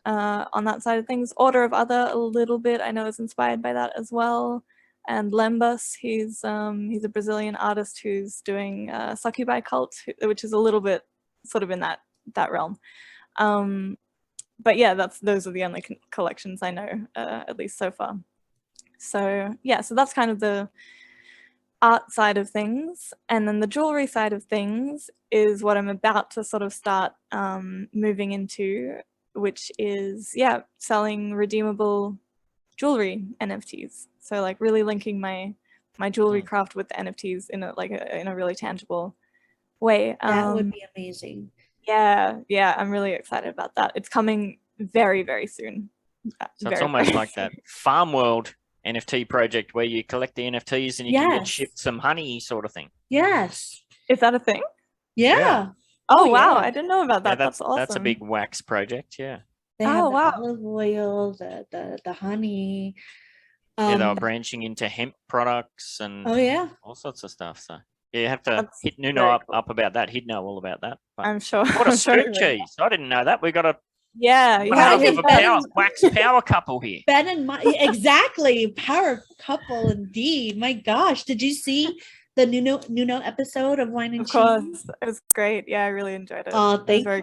on that side of things. Order of Other, a little bit, I know, is inspired by that as well. And Lembus, he's a Brazilian artist who's doing succubi cult, which is a little bit sort of in that realm. But yeah, those are the only collections I know, at least so far. So yeah, so that's kind of the art side of things, and then the jewelry side of things is what I'm about to sort of start moving into, which is selling redeemable jewelry NFTs. So like really linking my jewelry craft with the NFTs in a really tangible way. That would be amazing. Yeah, I'm really excited about that. It's coming very, very soon. So it's almost like that Farm World NFT project where you collect the NFTs and you can get shipped some honey sort of thing. Yes. Is that a thing? Yeah. Oh wow, I didn't know about that. Yeah, that's awesome. That's a big wax project, yeah. They have the olive oil, the honey. Yeah, they were branching into hemp products and all sorts of stuff. So yeah, you have to hit Nuno up about that. He'd know all about that. But I'm sure. What a scoop, cheese! I didn't know that. We got a wax power couple here. Ben and exactly power couple indeed. My gosh, did you see the Nuno episode of Whine and Cheese? Of course, it was great. Yeah, I really enjoyed it. Oh, thank you.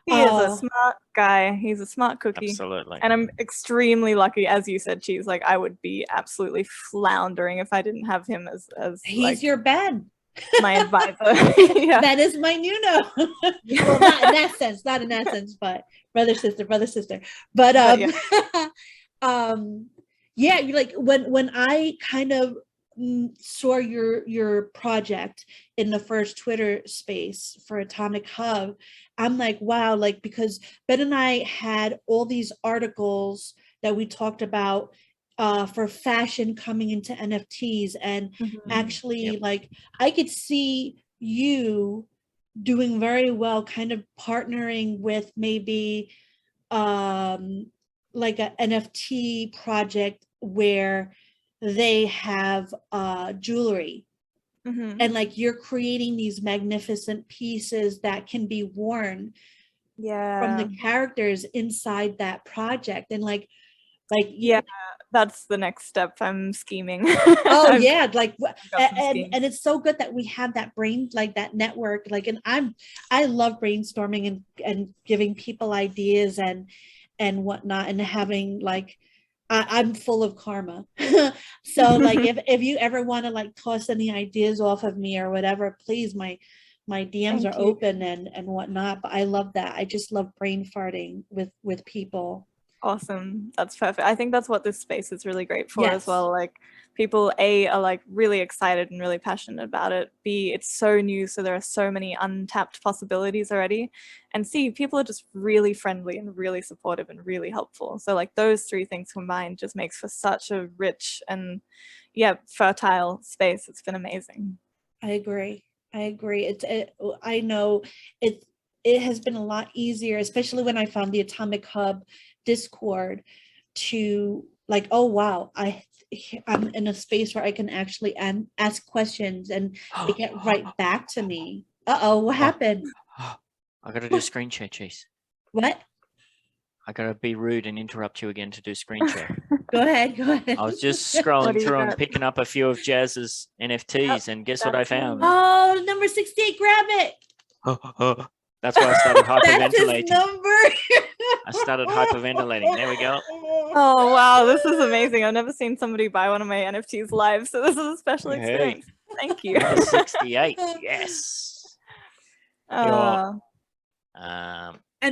He is a smart guy. He's a smart cookie. Absolutely. And I'm extremely lucky, as you said, Cheese. Like I would be absolutely floundering if I didn't have him as he's your Ben. My advisor. That is my Nuno. Well, not in that sense, but brother sister. But yeah, you're like when I kind of saw your project in the first Twitter space for Atomic Hub, I'm like, wow, like because Ben and I had all these articles that we talked about for fashion coming into NFTs, and actually like I could see you doing very well kind of partnering with maybe like a NFT project where they have jewelry and like you're creating these magnificent pieces that can be worn from the characters inside that project, and like that's the next step. I'm scheming. Oh yeah, like and it's so good that we have that that network, like, and I love brainstorming and giving people ideas and whatnot, and having like I'm full of karma. So like if you ever want to like toss any ideas off of me or whatever, please, my DMs are open and whatnot. But I love that. I just love brain farting with people. Awesome. That's perfect. I think that's what this space is really great for as well. Like people are like really excited and really passionate about it. B, it's so new, so there are so many untapped possibilities already. And C, people are just really friendly and really supportive and really helpful. So like those three things combined just makes for such a rich and fertile space. It's been amazing. I agree. I know it has been a lot easier, especially when I found the Atomic Hub Discord, to like, oh wow, I'm in a space where I can actually ask questions and they get right back to me. What happened? I gotta do screen share, Cheese. What? I gotta be rude and interrupt you again to do screen share. Go ahead. I was just scrolling through and picking up a few of Jazz's NFTs, and guess what I found? Oh, number 68, grab it. That's why I started hyperventilating. That's his number. I started hyperventilating. There we go. Oh wow, this is amazing. I've never seen somebody buy one of my NFTs live, so this is a special experience. Thank you. 68, yes. And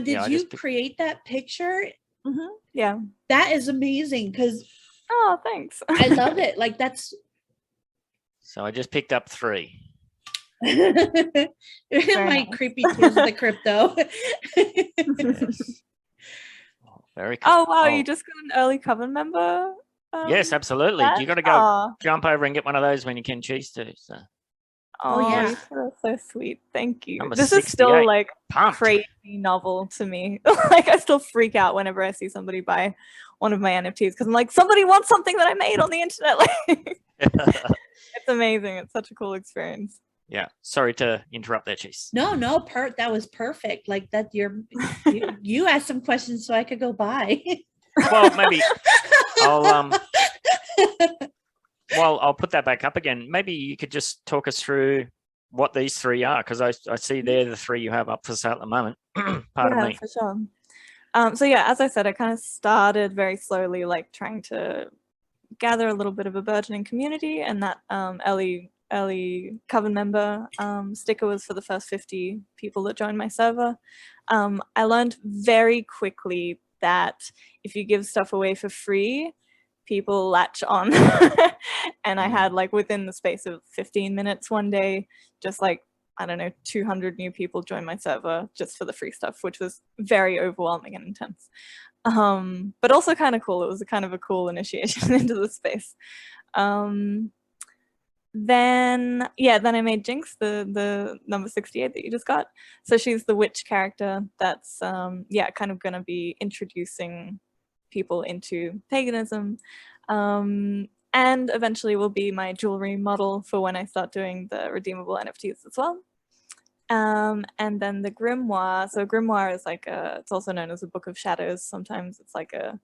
did you create that picture? Yeah. That is amazing because thanks. I love it. Like that's so I just picked up 3. My creepy Tears of the Crypto. Yes. Very cool. Oh wow, you just got an early coven member? Yes, absolutely. You got to go jump over and get one of those when you can, Cheese too. So. Oh yeah, that's so sweet. Thank you. Number this 68. is still like Pumped. Crazy novel to me. Like I still freak out whenever I see somebody buy one of my NFTs because I'm like, somebody wants something that I made on the internet. Like, it's amazing. It's such a cool experience. Yeah, sorry to interrupt there, Cheese. No, that was perfect. Like that, you asked some questions so I could go by. Well, maybe I'll put that back up again. Maybe you could just talk us through what these 3 are, because I see they're the 3 you have up for sale at the moment. Pardon me. For sure. So yeah, as I said, I kind of started very slowly, like trying to gather a little bit of a burgeoning community, and that Ellie early Coven member. Sticker was for the first 50 people that joined my server. I learned very quickly that if you give stuff away for free, people latch on. And I had like within the space of 15 minutes one day, just like, I don't know, 200 new people joined my server just for the free stuff, which was very overwhelming and intense. But also kind of cool. It was a kind of a cool initiation into the space. Then I made Jinx, the number 68 that you just got. So she's the witch character that's kind of gonna be introducing people into paganism, and eventually will be my jewelry model for when I start doing the redeemable NFTs as well. And then the grimoire. So grimoire is like it's also known as a book of shadows. Sometimes it's like a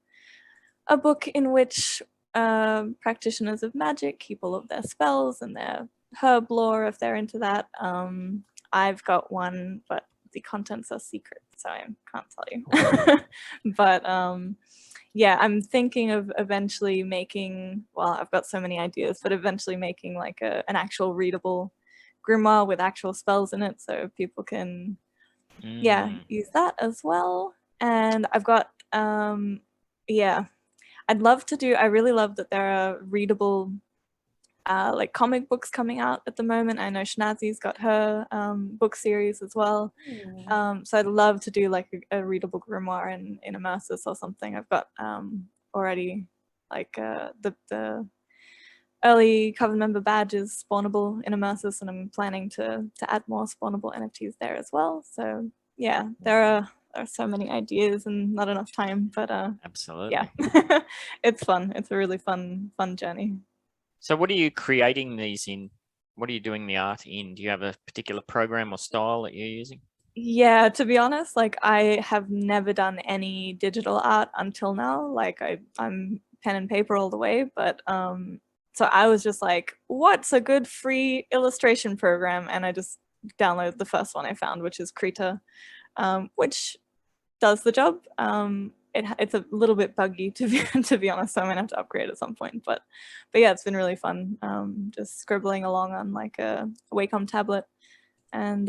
book in which practitioners of magic keep all of their spells and their herb lore if they're into that. I've got one, but the contents are secret, so I can't tell you. But I'm thinking of eventually making, well, I've got so many ideas, but eventually making like an actual readable grimoire with actual spells in it, so people can use that as well. And I've got I'd love to do, I really love that there are readable like comic books coming out at the moment. I know Schnazzy's got her book series as well. So I'd love to do like a readable grimoire in Immersus or something. I've got already like the early Coven member badge is spawnable in Immersus, and I'm planning to add more spawnable NFTs there as well. So yeah, there are so many ideas and not enough time, but absolutely, yeah. It's fun. It's a really fun journey. So what are you creating these in? What are you doing the art in? Do you have a particular program or style that you're using? Yeah, to be honest, like I have never done any digital art until now. Like I'm pen and paper all the way, but so I was just like, what's a good free illustration program? And I just downloaded the first one I found, which is Krita, which does the job. It's a little bit buggy to be honest, so I'm gonna have to upgrade at some point. But yeah, it's been really fun. Just scribbling along on like a Wacom tablet, and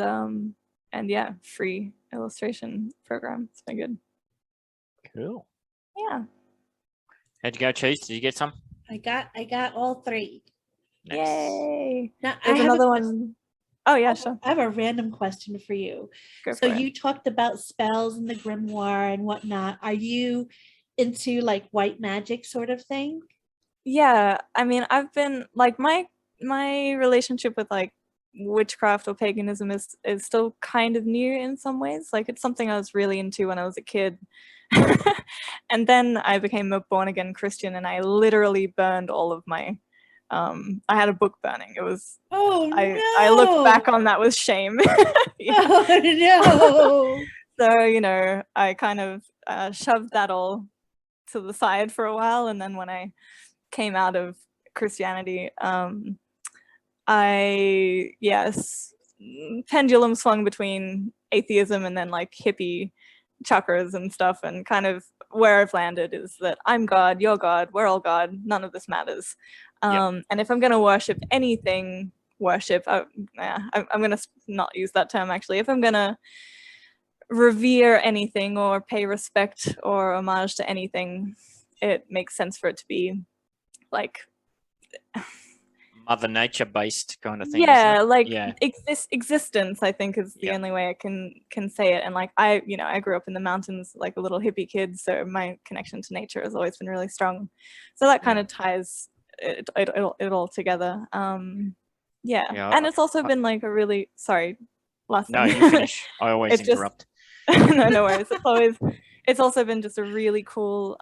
yeah, free illustration program. It's been good. Cool. Yeah. How'd you go, Cheese? Did you get some? I got all three. Nice. Yay. Now, There's I have another a one. Oh yeah, sure. I have a random question for you. Go So for it. you talked about spells and the grimoire and whatnot. Are you into like white magic sort of thing? Yeah, I mean, I've been like my relationship with like witchcraft or paganism is still kind of new in some ways. Like it's something I was really into when I was a kid. And then I became a born again Christian, and I literally burned all of my I had a book burning. It was I look back on that with shame. Yeah. Oh no. So, you know, I kind of shoved that all to the side for a while, and then when I came out of Christianity, pendulum swung between atheism and then like hippie chakras and stuff, and kind of where I've landed is that I'm God, you're God, we're all God, none of this matters. And if I'm going to worship anything, I'm going to not use that term actually. If I'm going to revere anything or pay respect or homage to anything, it makes sense for it to be like Mother Nature based kind of thing. Yeah, like yeah. Existence, I think, is the only way I can say it. And like I grew up in the mountains like a little hippie kid, so my connection to nature has always been really strong. So that kind of ties it all together. And it's also been like a really last No, thing. you finish. I always interrupt. No worries. It's also been just a really cool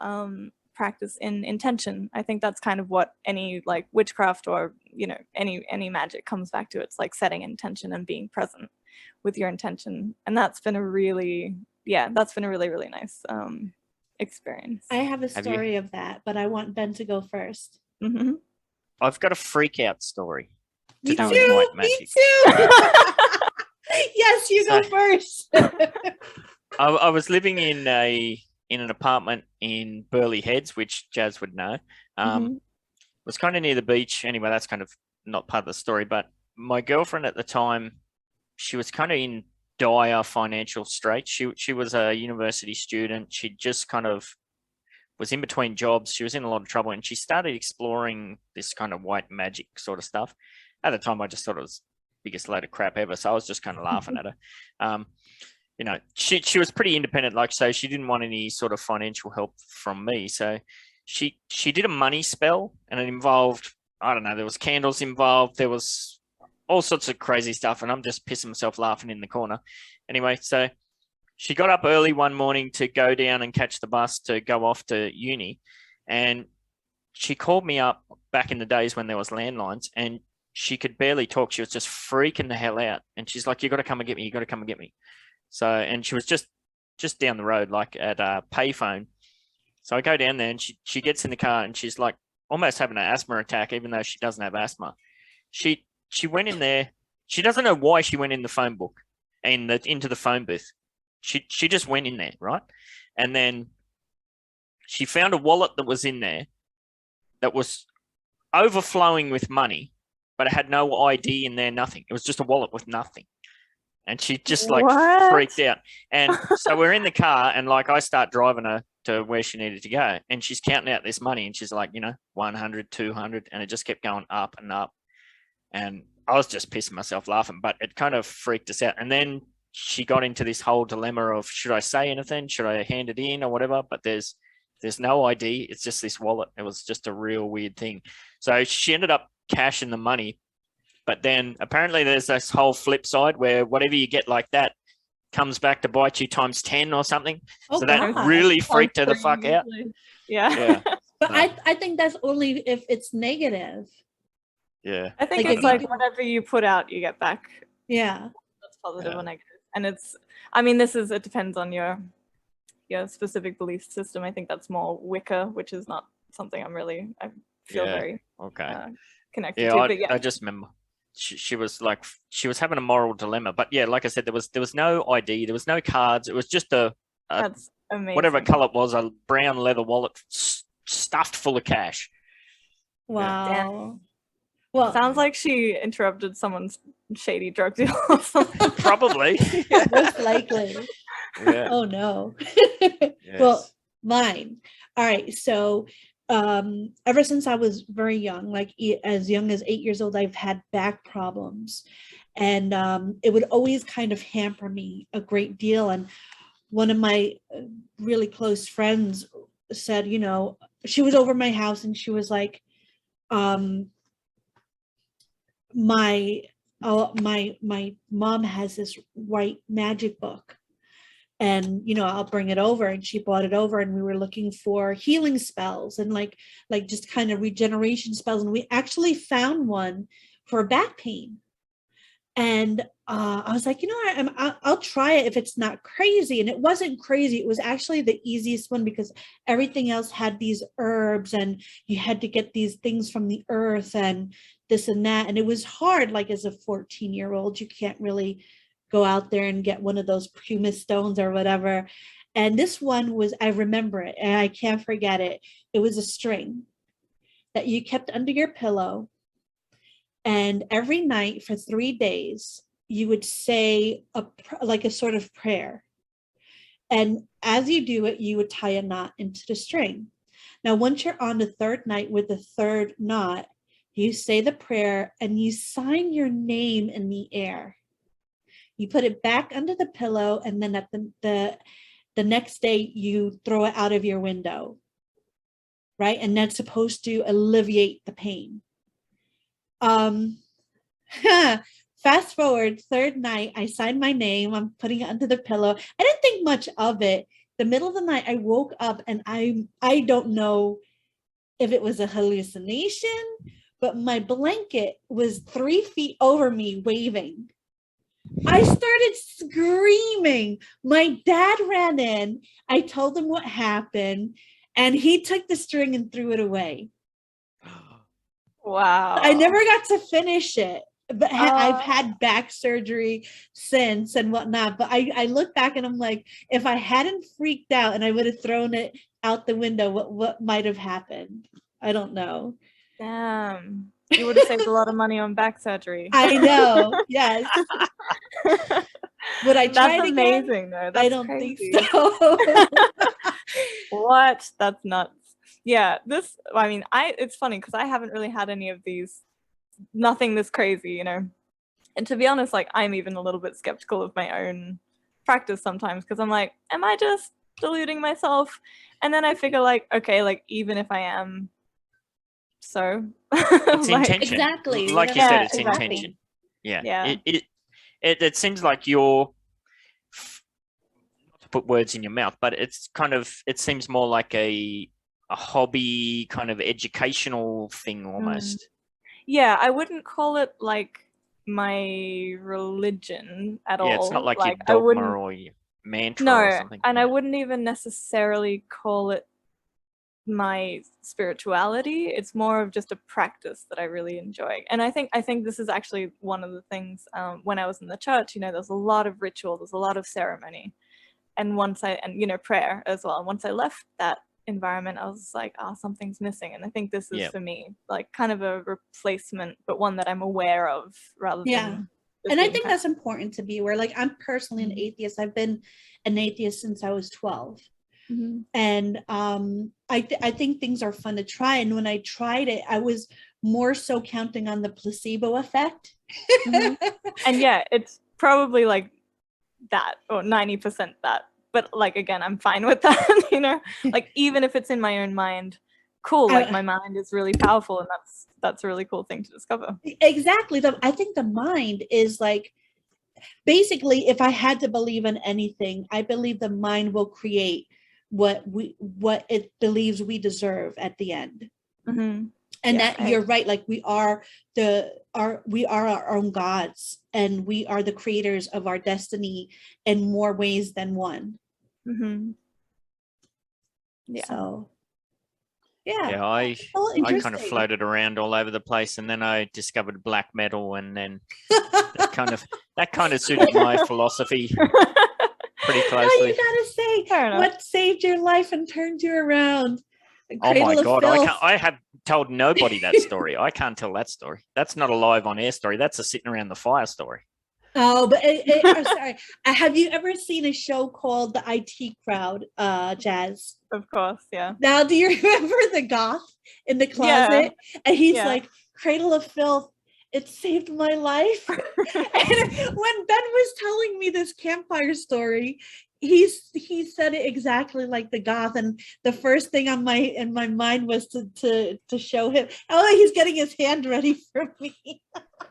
practice in intention. I think that's kind of what any like witchcraft or any magic comes back to. It's like setting intention and being present with your intention, and that's been a really really nice experience. I have a story of that, but I want Ben to go first. Mm-hmm. I've got a freak out story. Me to do too. with white magic. Me too. Yes, you go first. I was living in an apartment in Burleigh Heads, which Jazz would know. It was kind of near the beach. Anyway, that's kind of not part of the story, but my girlfriend at the time, she was kind of in dire financial straits. She was a university student. She just kind of was in between jobs. She was in a lot of trouble, and she started exploring this kind of white magic sort of stuff. At the time, I just thought it was the biggest load of crap ever. So I was just kind of laughing at her. You know, she was pretty independent, like so. She didn't want any sort of financial help from me. So she did a money spell, and it involved, I don't know, there was candles involved. There was all sorts of crazy stuff, and I'm just pissing myself laughing in the corner. Anyway, so she got up early one morning to go down and catch the bus to go off to uni, and she called me up back in the days when there was landlines, and she could barely talk. She was just freaking the hell out, and she's like, "You got to come and get me. You got to come and get me." So, and she was just down the road, like at a payphone. So I go down there, and she gets in the car, and she's like almost having an asthma attack, even though she doesn't have asthma. She went in there. She doesn't know why she went in the phone book and into the phone booth. She just went in there, right? And then she found a wallet that was in there that was overflowing with money, but it had no ID in there, nothing. It was just a wallet with nothing. And she just like freaked out. And so we're in the car, and like I start driving her to where she needed to go, and she's counting out this money, and she's like, 100, 200, and it just kept going up and up. And I was just pissing myself laughing, but it kind of freaked us out. And then she got into this whole dilemma of, should I say anything? Should I hand it in or whatever? But there's no ID. It's just this wallet. It was just a real weird thing. So she ended up cashing the money. But then apparently there's this whole flip side where whatever you get like that comes back to bite you times 10 or something. Oh, so that God. really freaked her the fuck out. Yeah. But I think that's only if it's negative. Yeah. I think Like, it's like whatever you put out, you get back. Yeah. That's positive or negative. And it depends on your specific belief system. I think that's more Wicca, which is not something I feel very connected to. But I just remember she was having a moral dilemma. But yeah, like I said, there was no ID, there was no cards. It was just that's amazing. Whatever color it was, a brown leather wallet stuffed full of cash. Wow. Yeah. Well, sounds like she interrupted someone's shady drug deal or something. Probably. most likely. Yeah. Oh no. Yes. Well, mine. All right. So ever since I was very young, like as young as 8 years old, I've had back problems, and it would always kind of hamper me a great deal. And one of my really close friends said, she was over my house, and she was like, my mom has this white magic book, and I'll bring it over. And she brought it over, and we were looking for healing spells and like just kind of regeneration spells, and we actually found one for back pain. And I was like, I'll try it if it's not crazy. And it wasn't crazy. It was actually the easiest one, because everything else had these herbs, and you had to get these things from the earth and this and that. And it was hard. Like as a 14-year-old, you can't really go out there and get one of those pumice stones or whatever. And this one was, I remember it, and I can't forget it. It was a string that you kept under your pillow. And every night for 3 days, you would say a sort of prayer. And as you do it, you would tie a knot into the string. Now, once you're on the third night with the third knot, you say the prayer and you sign your name in the air. You put it back under the pillow, and then at the next day, you throw it out of your window, right? And that's supposed to alleviate the pain. Fast forward, third night, I signed my name. I'm putting it under the pillow. I didn't think much of it. The middle of the night, I woke up, and I don't know if it was a hallucination, but my blanket was 3 feet over me, waving. I started screaming. My dad ran in. I told him what happened, and he took the string and threw it away. Wow. I never got to finish it, but I've had back surgery since and whatnot. But I look back, and I'm like, if I hadn't freaked out and I would have thrown it out the window, what might have happened? I don't know. Damn. You would have saved a lot of money on back surgery. I know. Yes. Would I try That's it again? amazing, though. That's I don't crazy. think so. What? That's nuts. Yeah, it's funny because I haven't really had any of these, nothing this crazy, you know. And to be honest, like, I'm even a little bit skeptical of my own practice sometimes because I'm like, am I just deluding myself? And then I figure, like, okay, like, even if I am, so It's like, intention. Exactly. Like you Yeah, said, it's exactly. intention. Yeah. Yeah. It seems like you're, not to put words in your mouth, but it seems more like a hobby kind of educational thing almost. Yeah, I wouldn't call it like my religion at all. Yeah, it's not like your I dogma wouldn't, or your mantra or something. and I Yeah. wouldn't even necessarily call it my spirituality. It's more of just a practice that I really enjoy. And I think this is actually one of the things, when I was in the church, you know, there's a lot of ritual, there's a lot of ceremony. And you know, prayer as well. And once I left that environment, I was like, oh, something's missing. And I think this is for me, like, kind of a replacement, but one that I'm aware of rather than Yeah. And I think that's important to be aware. Like, I'm personally an atheist. I've been an atheist since I was 12. And I think things are fun to try. And when I tried it, I was more so counting on the placebo effect. And yeah, it's probably like that, or 90% that. But like, again, I'm fine with that, you know, like, even if it's in my own mind, cool. Like, my mind is really powerful, and that's a really cool thing to discover. Exactly. I think the mind is like, basically, if I had to believe in anything, I believe the mind will create what it believes we deserve at the end. And you're right, like, we are our own gods, and we are the creators of our destiny in more ways than one. Yeah. So Yeah, I kind of floated around all over the place, and then I discovered black metal, and then that kind of suited my philosophy pretty closely. Oh, you gotta say, what saved your life and turned you around? Oh my God, I have told nobody that story. I can't tell that story. That's not a live on air story. That's a sitting around the fire story. Oh, but I'm sorry. Have you ever seen a show called The IT Crowd, Jazz? Of course, yeah. Now, do you remember the goth in the closet? Yeah. And he's like, Cradle of Filth, it saved my life. And when Ben was telling me this campfire story, he said it exactly like the goth, and the first thing in my mind was to show him. Oh, he's getting his hand ready for me.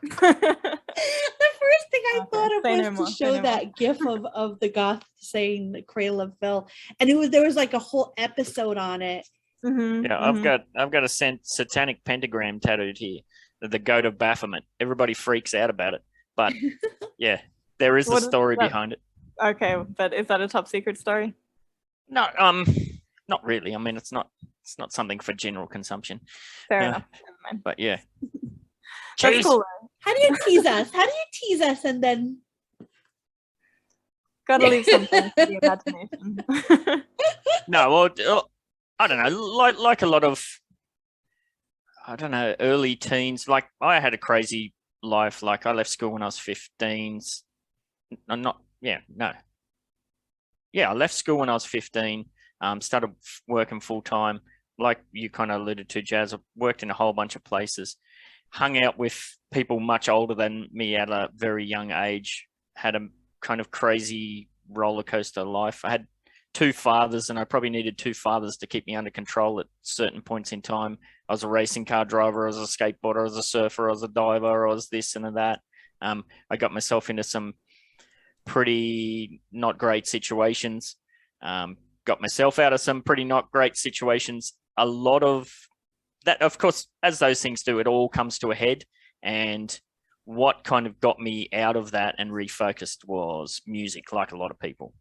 The first thing I thought of was to show that gif of the goth saying the Cradle of Filth, and there was like a whole episode on it. I've got a satanic pentagram tattooed here, the goat of Baphomet. Everybody freaks out about it, but yeah, there is a story behind it. Okay, but is that a top secret story? No, not really. I mean, it's not something for general consumption. Fair enough. But yeah. That's cool. How do you tease us? And then gotta leave something to the imagination. No, well, I don't know. Like a lot of, I don't know, early teens. Like, I had a crazy life. Like, I left school when I was 15. I left school when I was 15. Started working full time. Like you kind of alluded to, Jazz. I worked in a whole bunch of places. Hung out with people much older than me at a very young age. Had a kind of crazy roller coaster life. I had 2 fathers, and I probably needed 2 fathers to keep me under control at certain points in time. I was a racing car driver, I was a skateboarder, I was a surfer, I was a diver, I was this and that. I got myself into some pretty not great situations. Got myself out of some pretty not great situations. A lot of that, of course, as those things do, it all comes to a head. And what kind of got me out of that and refocused was music, like a lot of people.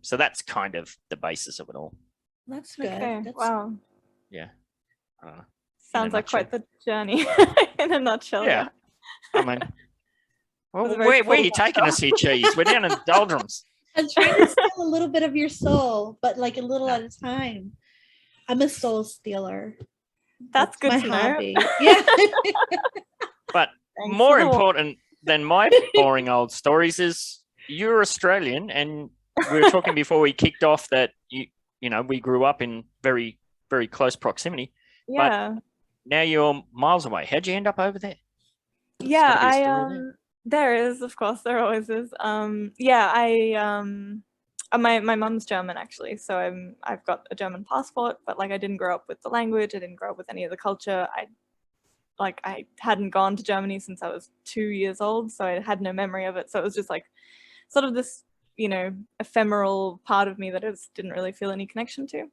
So that's kind of the basis of it all. That's good. Okay. Wow. Yeah. Sounds like quite the journey in a nutshell. Yeah. I mean, well, where are you taking us here, Cheese? We're down in the doldrums. I'm trying to steal a little bit of your soul, but like a little at a time. I'm a soul stealer. That's good my to know. hobby. Yeah. But Thanks more for the- important than my boring old stories is you're Australian, and we were talking before we kicked off that you know we grew up in very very close proximity. Yeah. Now you're miles away. How'd you end up over there? Yeah, gotta be a story there. there is, of course, there always is. My mum's German actually, so I've got a German passport, but like I didn't grow up with the language, I didn't grow up with any of the culture. I hadn't gone to Germany since I was 2 years old, so I had no memory of it. So it was just like sort of this, you know, ephemeral part of me that I just didn't really feel any connection to.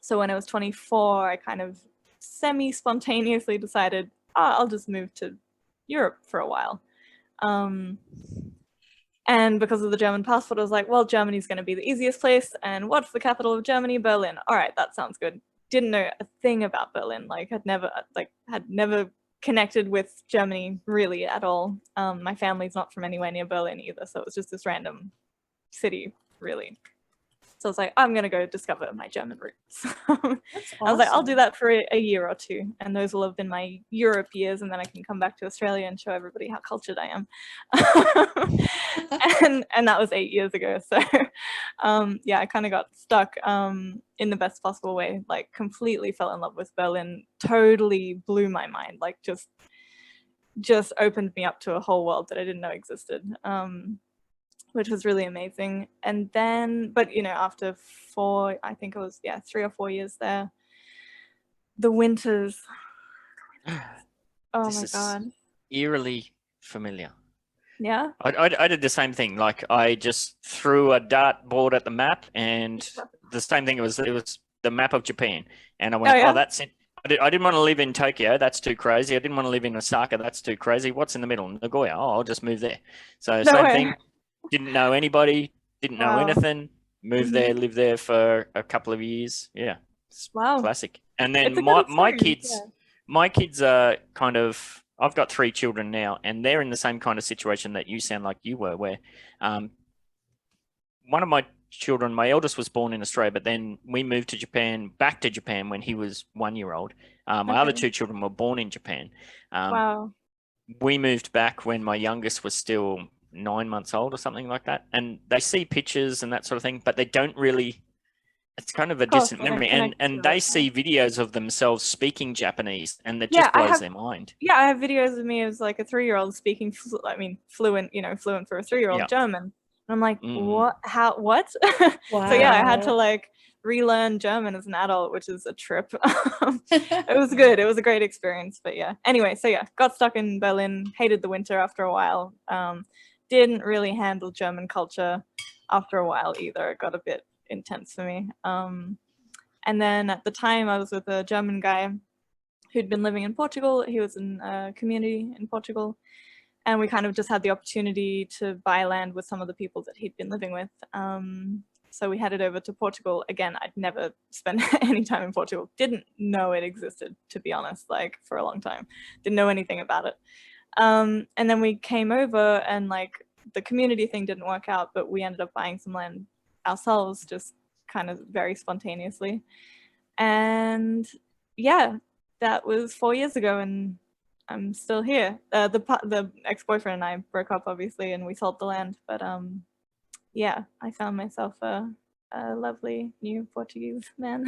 So when I was 24, I kind of semi-spontaneously decided, I'll just move to Europe for a while. And because of the German passport, I was like, well, Germany's going to be the easiest place. And what's the capital of Germany? Berlin. All right, that sounds good. Didn't know a thing about Berlin. Like had never connected with Germany really at all. My family's not from anywhere near Berlin either. So it was just this random city, really. So I was like, I'm going to go discover my German roots. That's I was like, I'll do awesome. that for a year or two. And those will have been my Europe years. And then I can come back to Australia and show everybody how cultured I am. and that was 8 years ago. So I kind of got stuck in the best possible way, like completely fell in love with Berlin, totally blew my mind, like just opened me up to a whole world that I didn't know existed. Which was really amazing. And then, but you know, after 3 or 4 years there, the winters. Oh This my is God. eerily familiar. Yeah. I did the same thing. Like I just threw a dartboard at the map, and the same thing. It was the map of Japan, and I went, yeah? oh, that's it. I didn't want to live in Tokyo. That's too crazy. I didn't want to live in Osaka. That's too crazy. What's in the middle? Nagoya. Oh, I'll just move there. So No same way. thing. Didn't know anybody. Didn't know Wow. anything. Moved Mhm. there. Lived there for a couple of years. Yeah. It's Wow. classic. And then It's a good my experience, kids. My kids are kind of, I've got 3 children now, and they're in the same kind of situation that you sound like you were, where one of my children, my eldest was born in Australia, but then we moved to back to Japan when he was 1 year old. My other Okay. 2 children were born in Japan. Wow. We moved back when my youngest was still 9 months old or something like that. And they see pictures and that sort of thing, but they don't really, it's kind of a course, distant they don't memory. connect And to they it, see videos of themselves speaking Japanese, and that Yeah, just I blows have- their mind. Yeah, I have videos of me as like a 3-year-old speaking, fluent for a 3-year-old Yeah. German. And I'm like, Mhm. what? How? What? Wow. So yeah, I had to like relearn German as an adult, which is a trip. It was good. It was a great experience. But yeah. Anyway, so yeah, got stuck in Berlin, hated the winter after a while. Didn't really handle German culture after a while either. It got a bit intense for me. And then at the time I was with a German guy who'd been living in Portugal. He was in a community in Portugal. And we kind of just had the opportunity to buy land with some of the people that he'd been living with. So we headed over to Portugal. Again, I'd never spent any time in Portugal. Didn't know it existed, to be honest, like for a long time. Didn't know anything about it. And then we came over and like the community thing didn't work out, but we ended up buying some land ourselves, just kind of very spontaneously. And yeah, that was 4 years ago, and I'm still here. The ex-boyfriend and I broke up, obviously, and we sold the land. But yeah, I found myself a lovely new Portuguese man.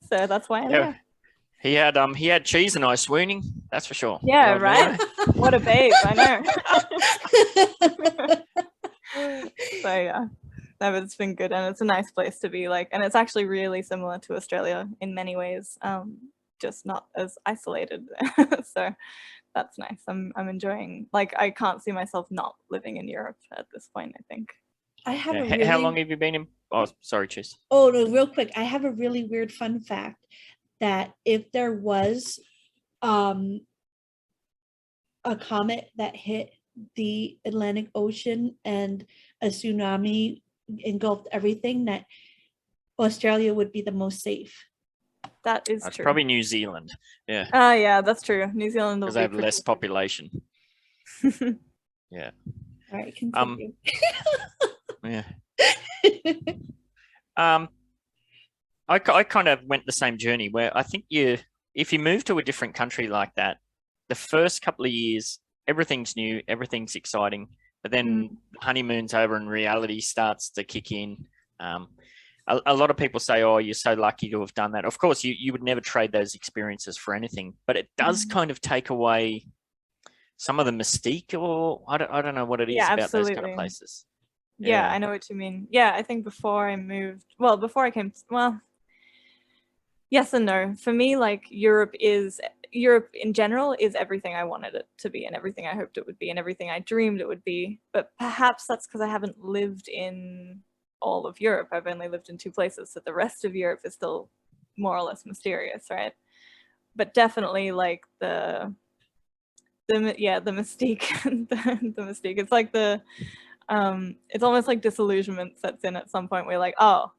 So that's why I'm here. He had cheese and I swooning. That's for sure. Yeah, The old right? man. What a babe, I know. So yeah, no, but it's been good, and it's a nice place to be. Like, and it's actually really similar to Australia in many ways, just not as isolated. So that's nice. I'm enjoying. Like, I can't see myself not living in Europe at this point, I think. I have Yeah. a really, How long have you been in? Oh, sorry, Cheese. oh no, real quick. I have a really weird fun fact that if there was a comet that hit the Atlantic Ocean and a tsunami engulfed everything, that Australia would be the most safe. That is That's true. probably New Zealand. Yeah, Yeah, that's true. New Zealand will because be they have pretty less population. Yeah. All right, continue. Yeah. I kind of went the same journey where I think if you move to a different country like that, the first couple of years, everything's new, everything's exciting, but then the honeymoon's over and reality starts to kick in. A lot of people say, oh, you're so lucky to have done that. Of course, you would never trade those experiences for anything, but it does kind of take away some of the mystique, or I don't know what it is about those kind of places. Yeah, I know what you mean. Yeah, I think before I came, yes and no. For me, like Europe in general is everything I wanted it to be and everything I hoped it would be and everything I dreamed it would be. But perhaps that's because I haven't lived in all of Europe. I've only lived in 2 places, so the rest of Europe is still more or less mysterious, right? But definitely like the mystique, the mystique. It's like it's almost like disillusionment sets in at some point where you're like, oh,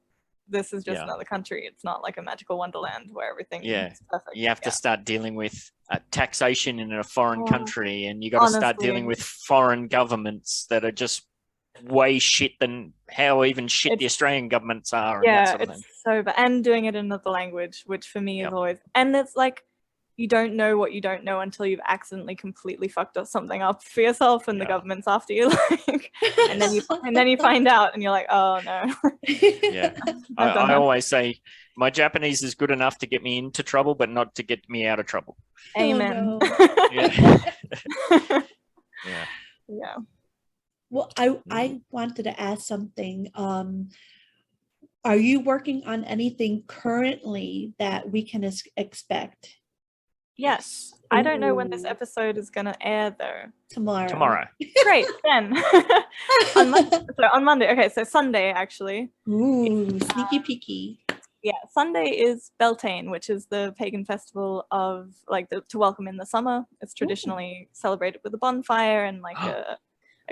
this is just another country. It's not like a magical wonderland where everything is perfect. You have to start dealing with taxation in a foreign country, and you got to start dealing with foreign governments that are just way shit than how even shit the Australian governments are. And that sort of thing. So bad. And doing it in another language, which for me is always, and it's like, you don't know what you don't know until you've accidentally completely fucked up something up for yourself and the government's after you, like, and then you find out and you're like, oh no. I always say my Japanese is good enough to get me into trouble, but not to get me out of trouble. Amen. Yeah. Well, I wanted to ask something. Are you working on anything currently that we can expect? Yes. I don't know when this episode is going to air, though. Tomorrow. Great, then. on Monday. Okay, so Sunday, actually. Ooh, sneaky peeky. Yeah, Sunday is Beltane, which is the pagan festival of, like, to welcome in the summer. It's traditionally celebrated with a bonfire and, like, a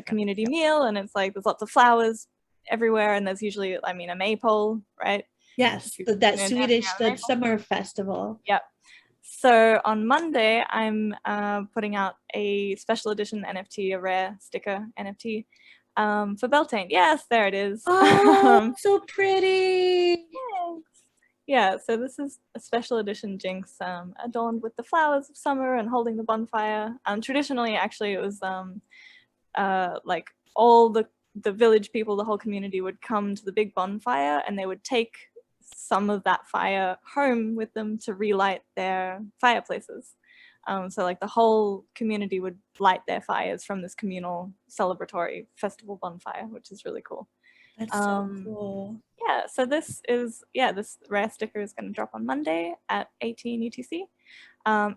community meal. And it's, like, there's lots of flowers everywhere. And there's usually, a maypole, right? Yes, that Swedish summer festival. Yep. So on Monday, I'm putting out a special edition NFT, a rare sticker NFT for Beltane. Yes, there it is. Oh, so pretty. Thanks. Yeah, so this is a special edition Jinx adorned with the flowers of summer and holding the bonfire. Traditionally, actually, it was like all the village people, the whole community would come to the big bonfire and they would take some of that fire home with them to relight their fireplaces. So like the whole community would light their fires from this communal celebratory festival bonfire, which is really cool. That's so cool. Yeah, so this rare sticker is going to drop on Monday at 18 UTC.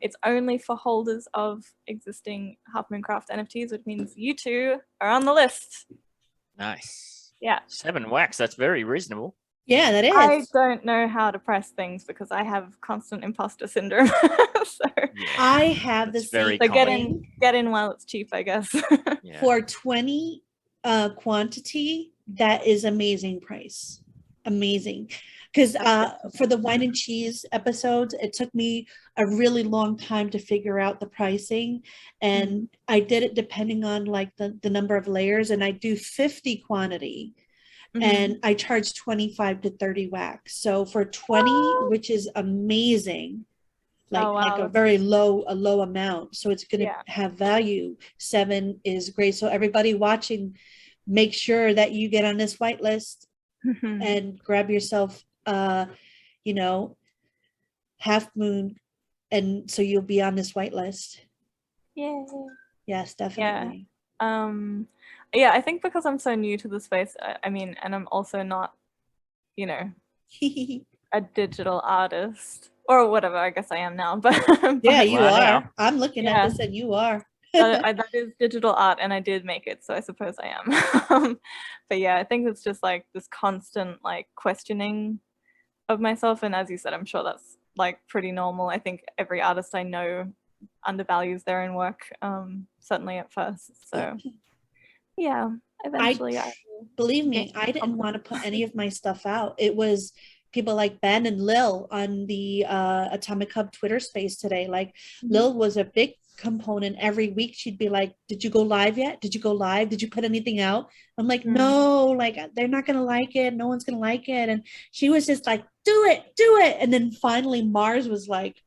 It's only for holders of existing Halfmoon Craft NFTs, which means you two are on the list. Nice. Yeah. 7 wax, that's very reasonable. Yeah, that is. I don't know how to press things because I have constant imposter syndrome. So I have the same. So get in while it's cheap, I guess. For 20 quantity, that is amazing price. Amazing. Because for the Whine and Cheese episodes, it took me a really long time to figure out the pricing. And I did it depending on like the number of layers, and I do 50 quantity. And I charge 25 to 30 wax. So for 20, which is amazing, like a very low amount. So it's going to have value. 7 is great. So everybody watching, make sure that you get on this whitelist and grab yourself, Half Moon. And so you'll be on this whitelist. Yay. Yes, definitely. Yeah, I think because I'm so new to the space, and I'm also not, a digital artist or whatever. I guess I am now, but yeah, you are. I'm looking at this, and you are. That is digital art, and I did make it, so I suppose I am. But yeah, I think it's just like this constant like questioning of myself, and as you said, I'm sure that's like pretty normal. I think every artist I know undervalues their own work, certainly at first. So. Yeah, eventually believe me, I didn't want to put any of my stuff out. It was people like Ben and Lil on the Atomic Hub Twitter space today. Like Lil was a big component, every week she'd be like, did you go live yet? Did you go live? Did you put anything out? I'm like, no, like they're not gonna like it. No one's gonna like it. And she was just like, do it. And then finally Mars was like,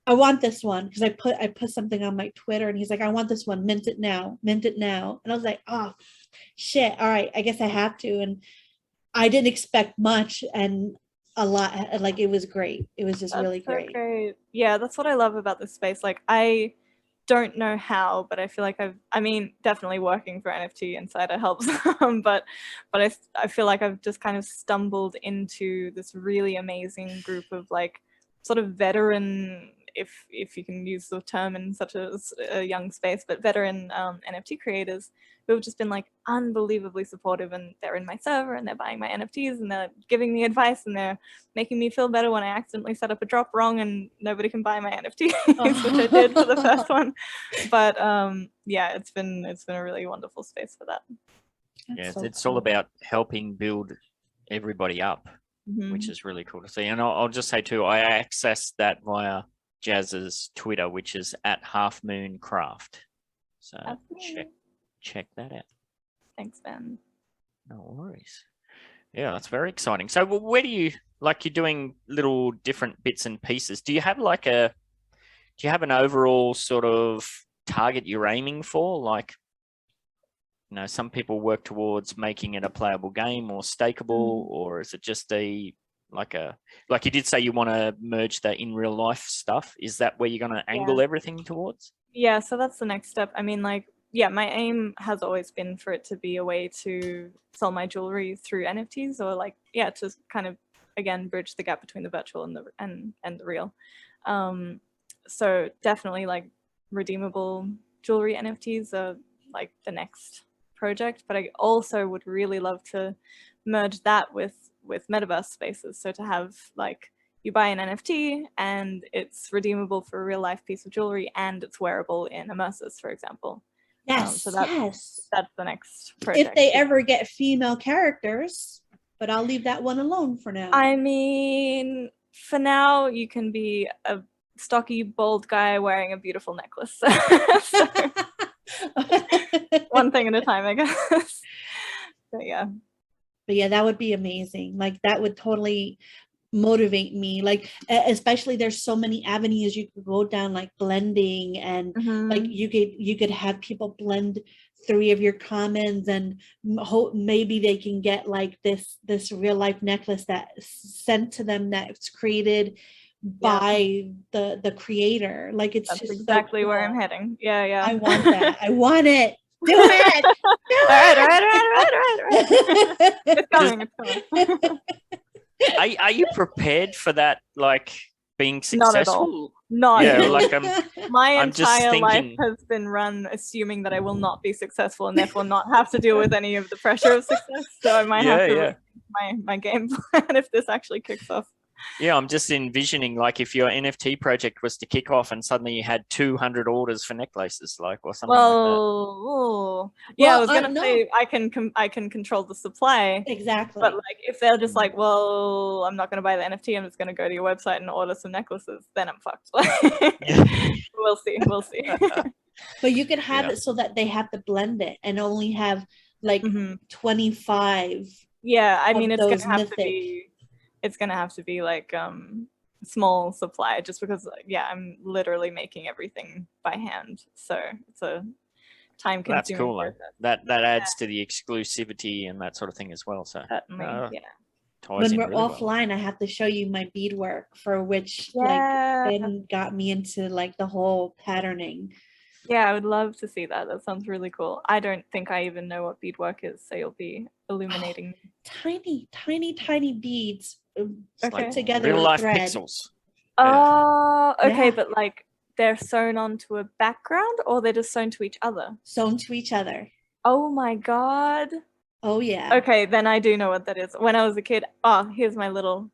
I want this one, because I put something on my Twitter and he's like, I want this one, mint it now. And I was like, oh shit, all right, I guess I have to. And I didn't expect much, and a lot, like it was great. It was just really great. Yeah, that's what I love about this space. Like, I don't know how, but I feel like definitely working for NFT Insider helps. but I feel like I've just kind of stumbled into this really amazing group of like sort of veteran, if you can use the term in such a young space, but veteran NFT creators who have just been like unbelievably supportive, and they're in my server and they're buying my NFTs and they're giving me advice and they're making me feel better when I accidentally set up a drop wrong and nobody can buy my NFTs, which I did for the first one. But yeah, it's been a really wonderful space for that. Yeah, it's all about helping build everybody up, which is really cool to see. And I'll just say too, I accessed that via Jazz's Twitter, which is at Halfmoon Craft. So check that out. Thanks, Ben. No worries. Yeah, that's very exciting. So where do you, like, you're doing little different bits and pieces. Do you have like do you have an overall sort of target you're aiming for? Like, you know, some people work towards making it a playable game or stakeable, or is it just like you did say you want to merge the in real life stuff? Is that where you're going to angle everything towards? Yeah, so that's the next step. I mean, like, yeah, my aim has always been for it to be a way to sell my jewelry through NFTs, or like, yeah, to kind of, again, bridge the gap between the virtual and the real. So definitely like redeemable jewelry NFTs are like the next project, but I also would really love to merge that with Metaverse spaces. So to have like, you buy an NFT and it's redeemable for a real life piece of jewelry and it's wearable in immersives, for example. Yes, so that's the next project. If they ever get female characters, but I'll leave that one alone for now. I mean, for now, you can be a stocky, bald guy wearing a beautiful necklace. So, one thing at a time, I guess. But yeah, that would be amazing. Like, that would totally motivate me. Like, especially there's so many avenues you could go down, like blending, and like you could have people blend 3 of your commons, and maybe they can get like this real life necklace that's sent to them that's created by the creator. Like, that's just exactly so cool. Where I'm heading. Yeah. I want that. I want it. Do it. All right. It's coming. Are you prepared for that, like being successful? Not at all. Like my entire life has been run assuming that I will not be successful and therefore not have to deal with any of the pressure of success. So I might have to my game plan if this actually kicks off. Yeah, I'm just envisioning, like, if your NFT project was to kick off and suddenly you had 200 orders for necklaces, like, or something like that. Yeah, I was gonna say I can control the supply. Exactly. But like, if they're just like, well, I'm not gonna buy the NFT, I'm just gonna go to your website and order some necklaces, then I'm fucked. We'll see. But you could have it so that they have to blend it and only have like 25. Yeah, I mean, it's gonna have to be like small supply, just because I'm literally making everything by hand, so it's a time consuming. That's cool. That adds to the exclusivity and that sort of thing as well. So when we're offline, I have to show you my beadwork, for which like it got me into like the whole patterning. Yeah, I would love to see that. That sounds really cool. I don't think I even know what beadwork is, so you'll be illuminating. Tiny beads like together real life thread. Pixels. Oh, okay, but like they're sewn onto a background, or they're just sewn to each other? Sewn to each other. Oh my god. Oh yeah. Okay, then I do know what that is. When I was a kid, here's my little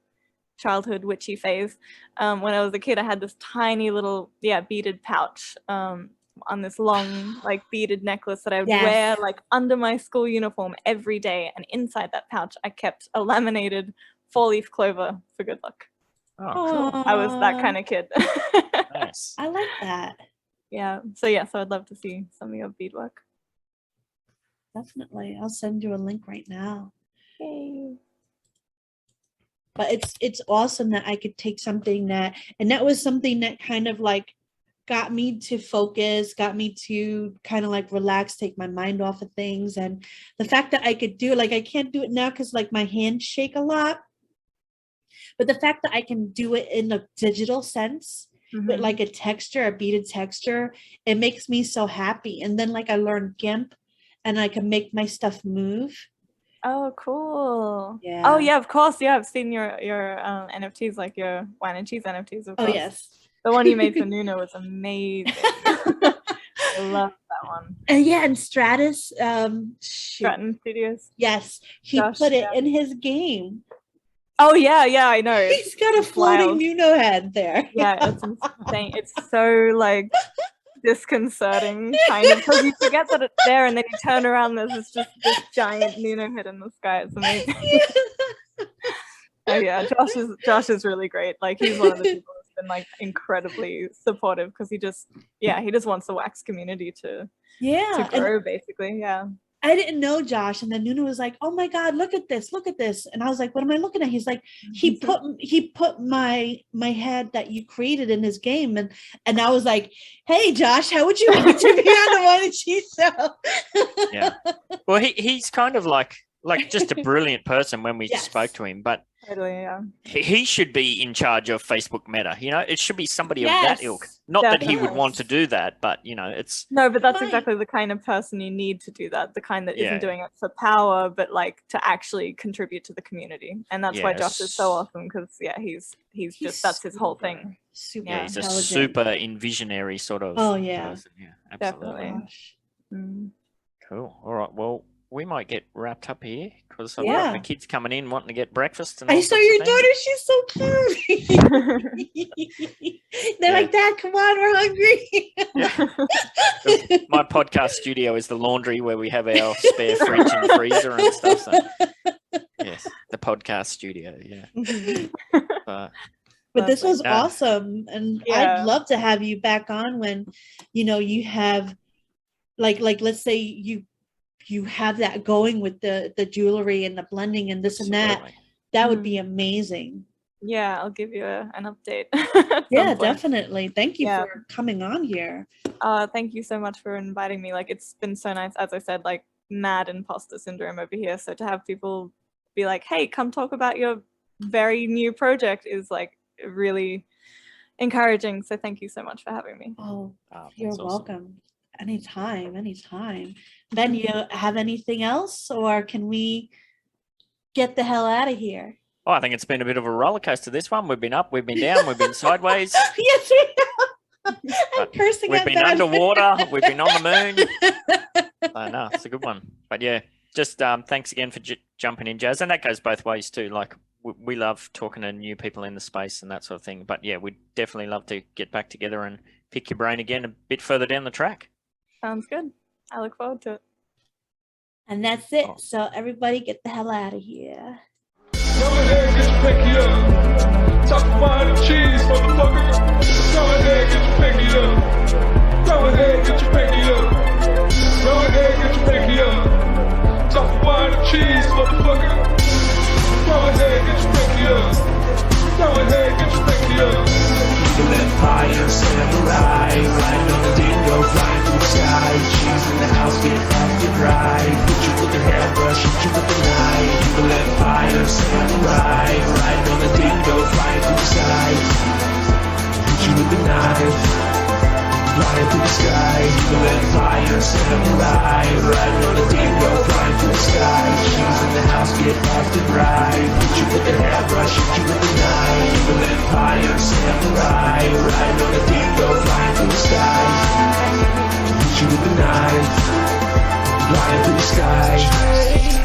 childhood witchy phase. When I was a kid, I had this tiny little beaded pouch on this long like beaded necklace that I would wear like under my school uniform every day, and inside that pouch I kept a laminated 4-leaf clover for good luck. Oh, cool. I was that kind of kid. Nice. I like that. yeah. So I'd love to see some of your beadwork. Definitely. I'll send you a link right now. Yay. But it's awesome that I could take something that was something that kind of like got me to focus, got me to kind of like relax, take my mind off of things. And the fact that I could do it, like I can't do it now because like my hands shake a lot. But the fact that I can do it in a digital sense with like a texture, a beaded texture, it makes me so happy. And then like I learned GIMP and I can make my stuff move. Oh, cool. Yeah. Oh, yeah, of course. Yeah, I've seen your NFTs, like your Whine and Cheese NFTs, of course. Oh, yes. The one you made for Nuno was amazing. I love that one. And yeah, and Stratus, Stratton Studios. yes, he Josh, put it yeah. in his game. Oh, yeah, I know. He's got a floating wild. Nuno head there. Yeah, it's insane. It's so like disconcerting, kind of, because you forget that it's there, and then you turn around, there's just this giant Nuno head in the sky. It's amazing. Oh yeah, Josh is really great. Like he's one of the people that's been like incredibly supportive because he just wants the wax community to grow, basically. Yeah. I didn't know Josh, and then Nuno was like, "Oh my God, look at this!" And I was like, "What am I looking at?" He's like, "He put my head that you created in his game," and I was like, "Hey Josh, how would you like to be on the Whine and Cheese show?" Yeah. Well, he's kind of like just a brilliant person when we spoke to him, but totally, yeah. He should be in charge of Facebook Meta. You know, it should be somebody of that ilk. Not that he would want to do that, but you know, it's no. But that's exactly the kind of person you need to do that. The kind that isn't doing it for power, but like to actually contribute to the community. And that's why Josh is so awesome because he's just that's his whole thing. Super he's a super envisionary sort of person. Yeah, absolutely. Definitely. Cool. All right. Well, we might get wrapped up here because I've got my kids coming in wanting to get breakfast. And I saw your daughter. She's so cute. They're like, "Dad, come on, we're hungry." My podcast studio is the laundry where we have our spare fridge and freezer and stuff. So, yes, the podcast studio. Yeah. But this was awesome, and I'd love to have you back on when, you have, like let's say you have that going with the jewelry and the blending and this and that would be amazing. Yeah, I'll give you an update. Yeah, definitely. Thank you for coming on here. Thank you so much for inviting me. Like, it's been so nice. As I said, like, mad imposter syndrome over here. So to have people be like, "Hey, come talk about your very new project," is like really encouraging. So thank you so much for having me. Oh, you're welcome. Anytime. Ben, you have anything else, or can we get the hell out of here? Oh, I think it's been a bit of a roller coaster, this one. We've been up, we've been down, we've been sideways. Yes, we have. I'm cursing. We've been underwater, we've been on the moon. I know, it's a good one. But yeah, just thanks again for jumping in, Jazz. And that goes both ways too. Like, we love talking to new people in the space and that sort of thing. But yeah, we'd definitely love to get back together and pick your brain again a bit further down the track. Sounds good. I look forward to it. And that's it. So everybody get the hell out of here. Go ahead, get your pinky up. Talk Whine and Cheese, motherfucker. Go ahead, get your pinky up. Go ahead, get your pinky up. Go ahead, get your pinky up. Talk Whine and Cheese, motherfucker. Go ahead, get your pinky up. Go ahead, get your pinky up. People that fire, samurai, riding on the dingo, flying through the sky. Cheese in the house, get active right. Hit you with the hairbrush, hit you with the knife. People that fire, samurai, riding on the dingo, flying through the sky. Hit you with the knife, flying through the sky. People that fire, samurai, riding on the dingo, flying through the sky. Cheese in the house, get active right. Hit you with the hairbrush, hit you with the knife. People that fire, samurai, riding on the dingo, flying through the sky. Hit you with the knife, flying through the sky.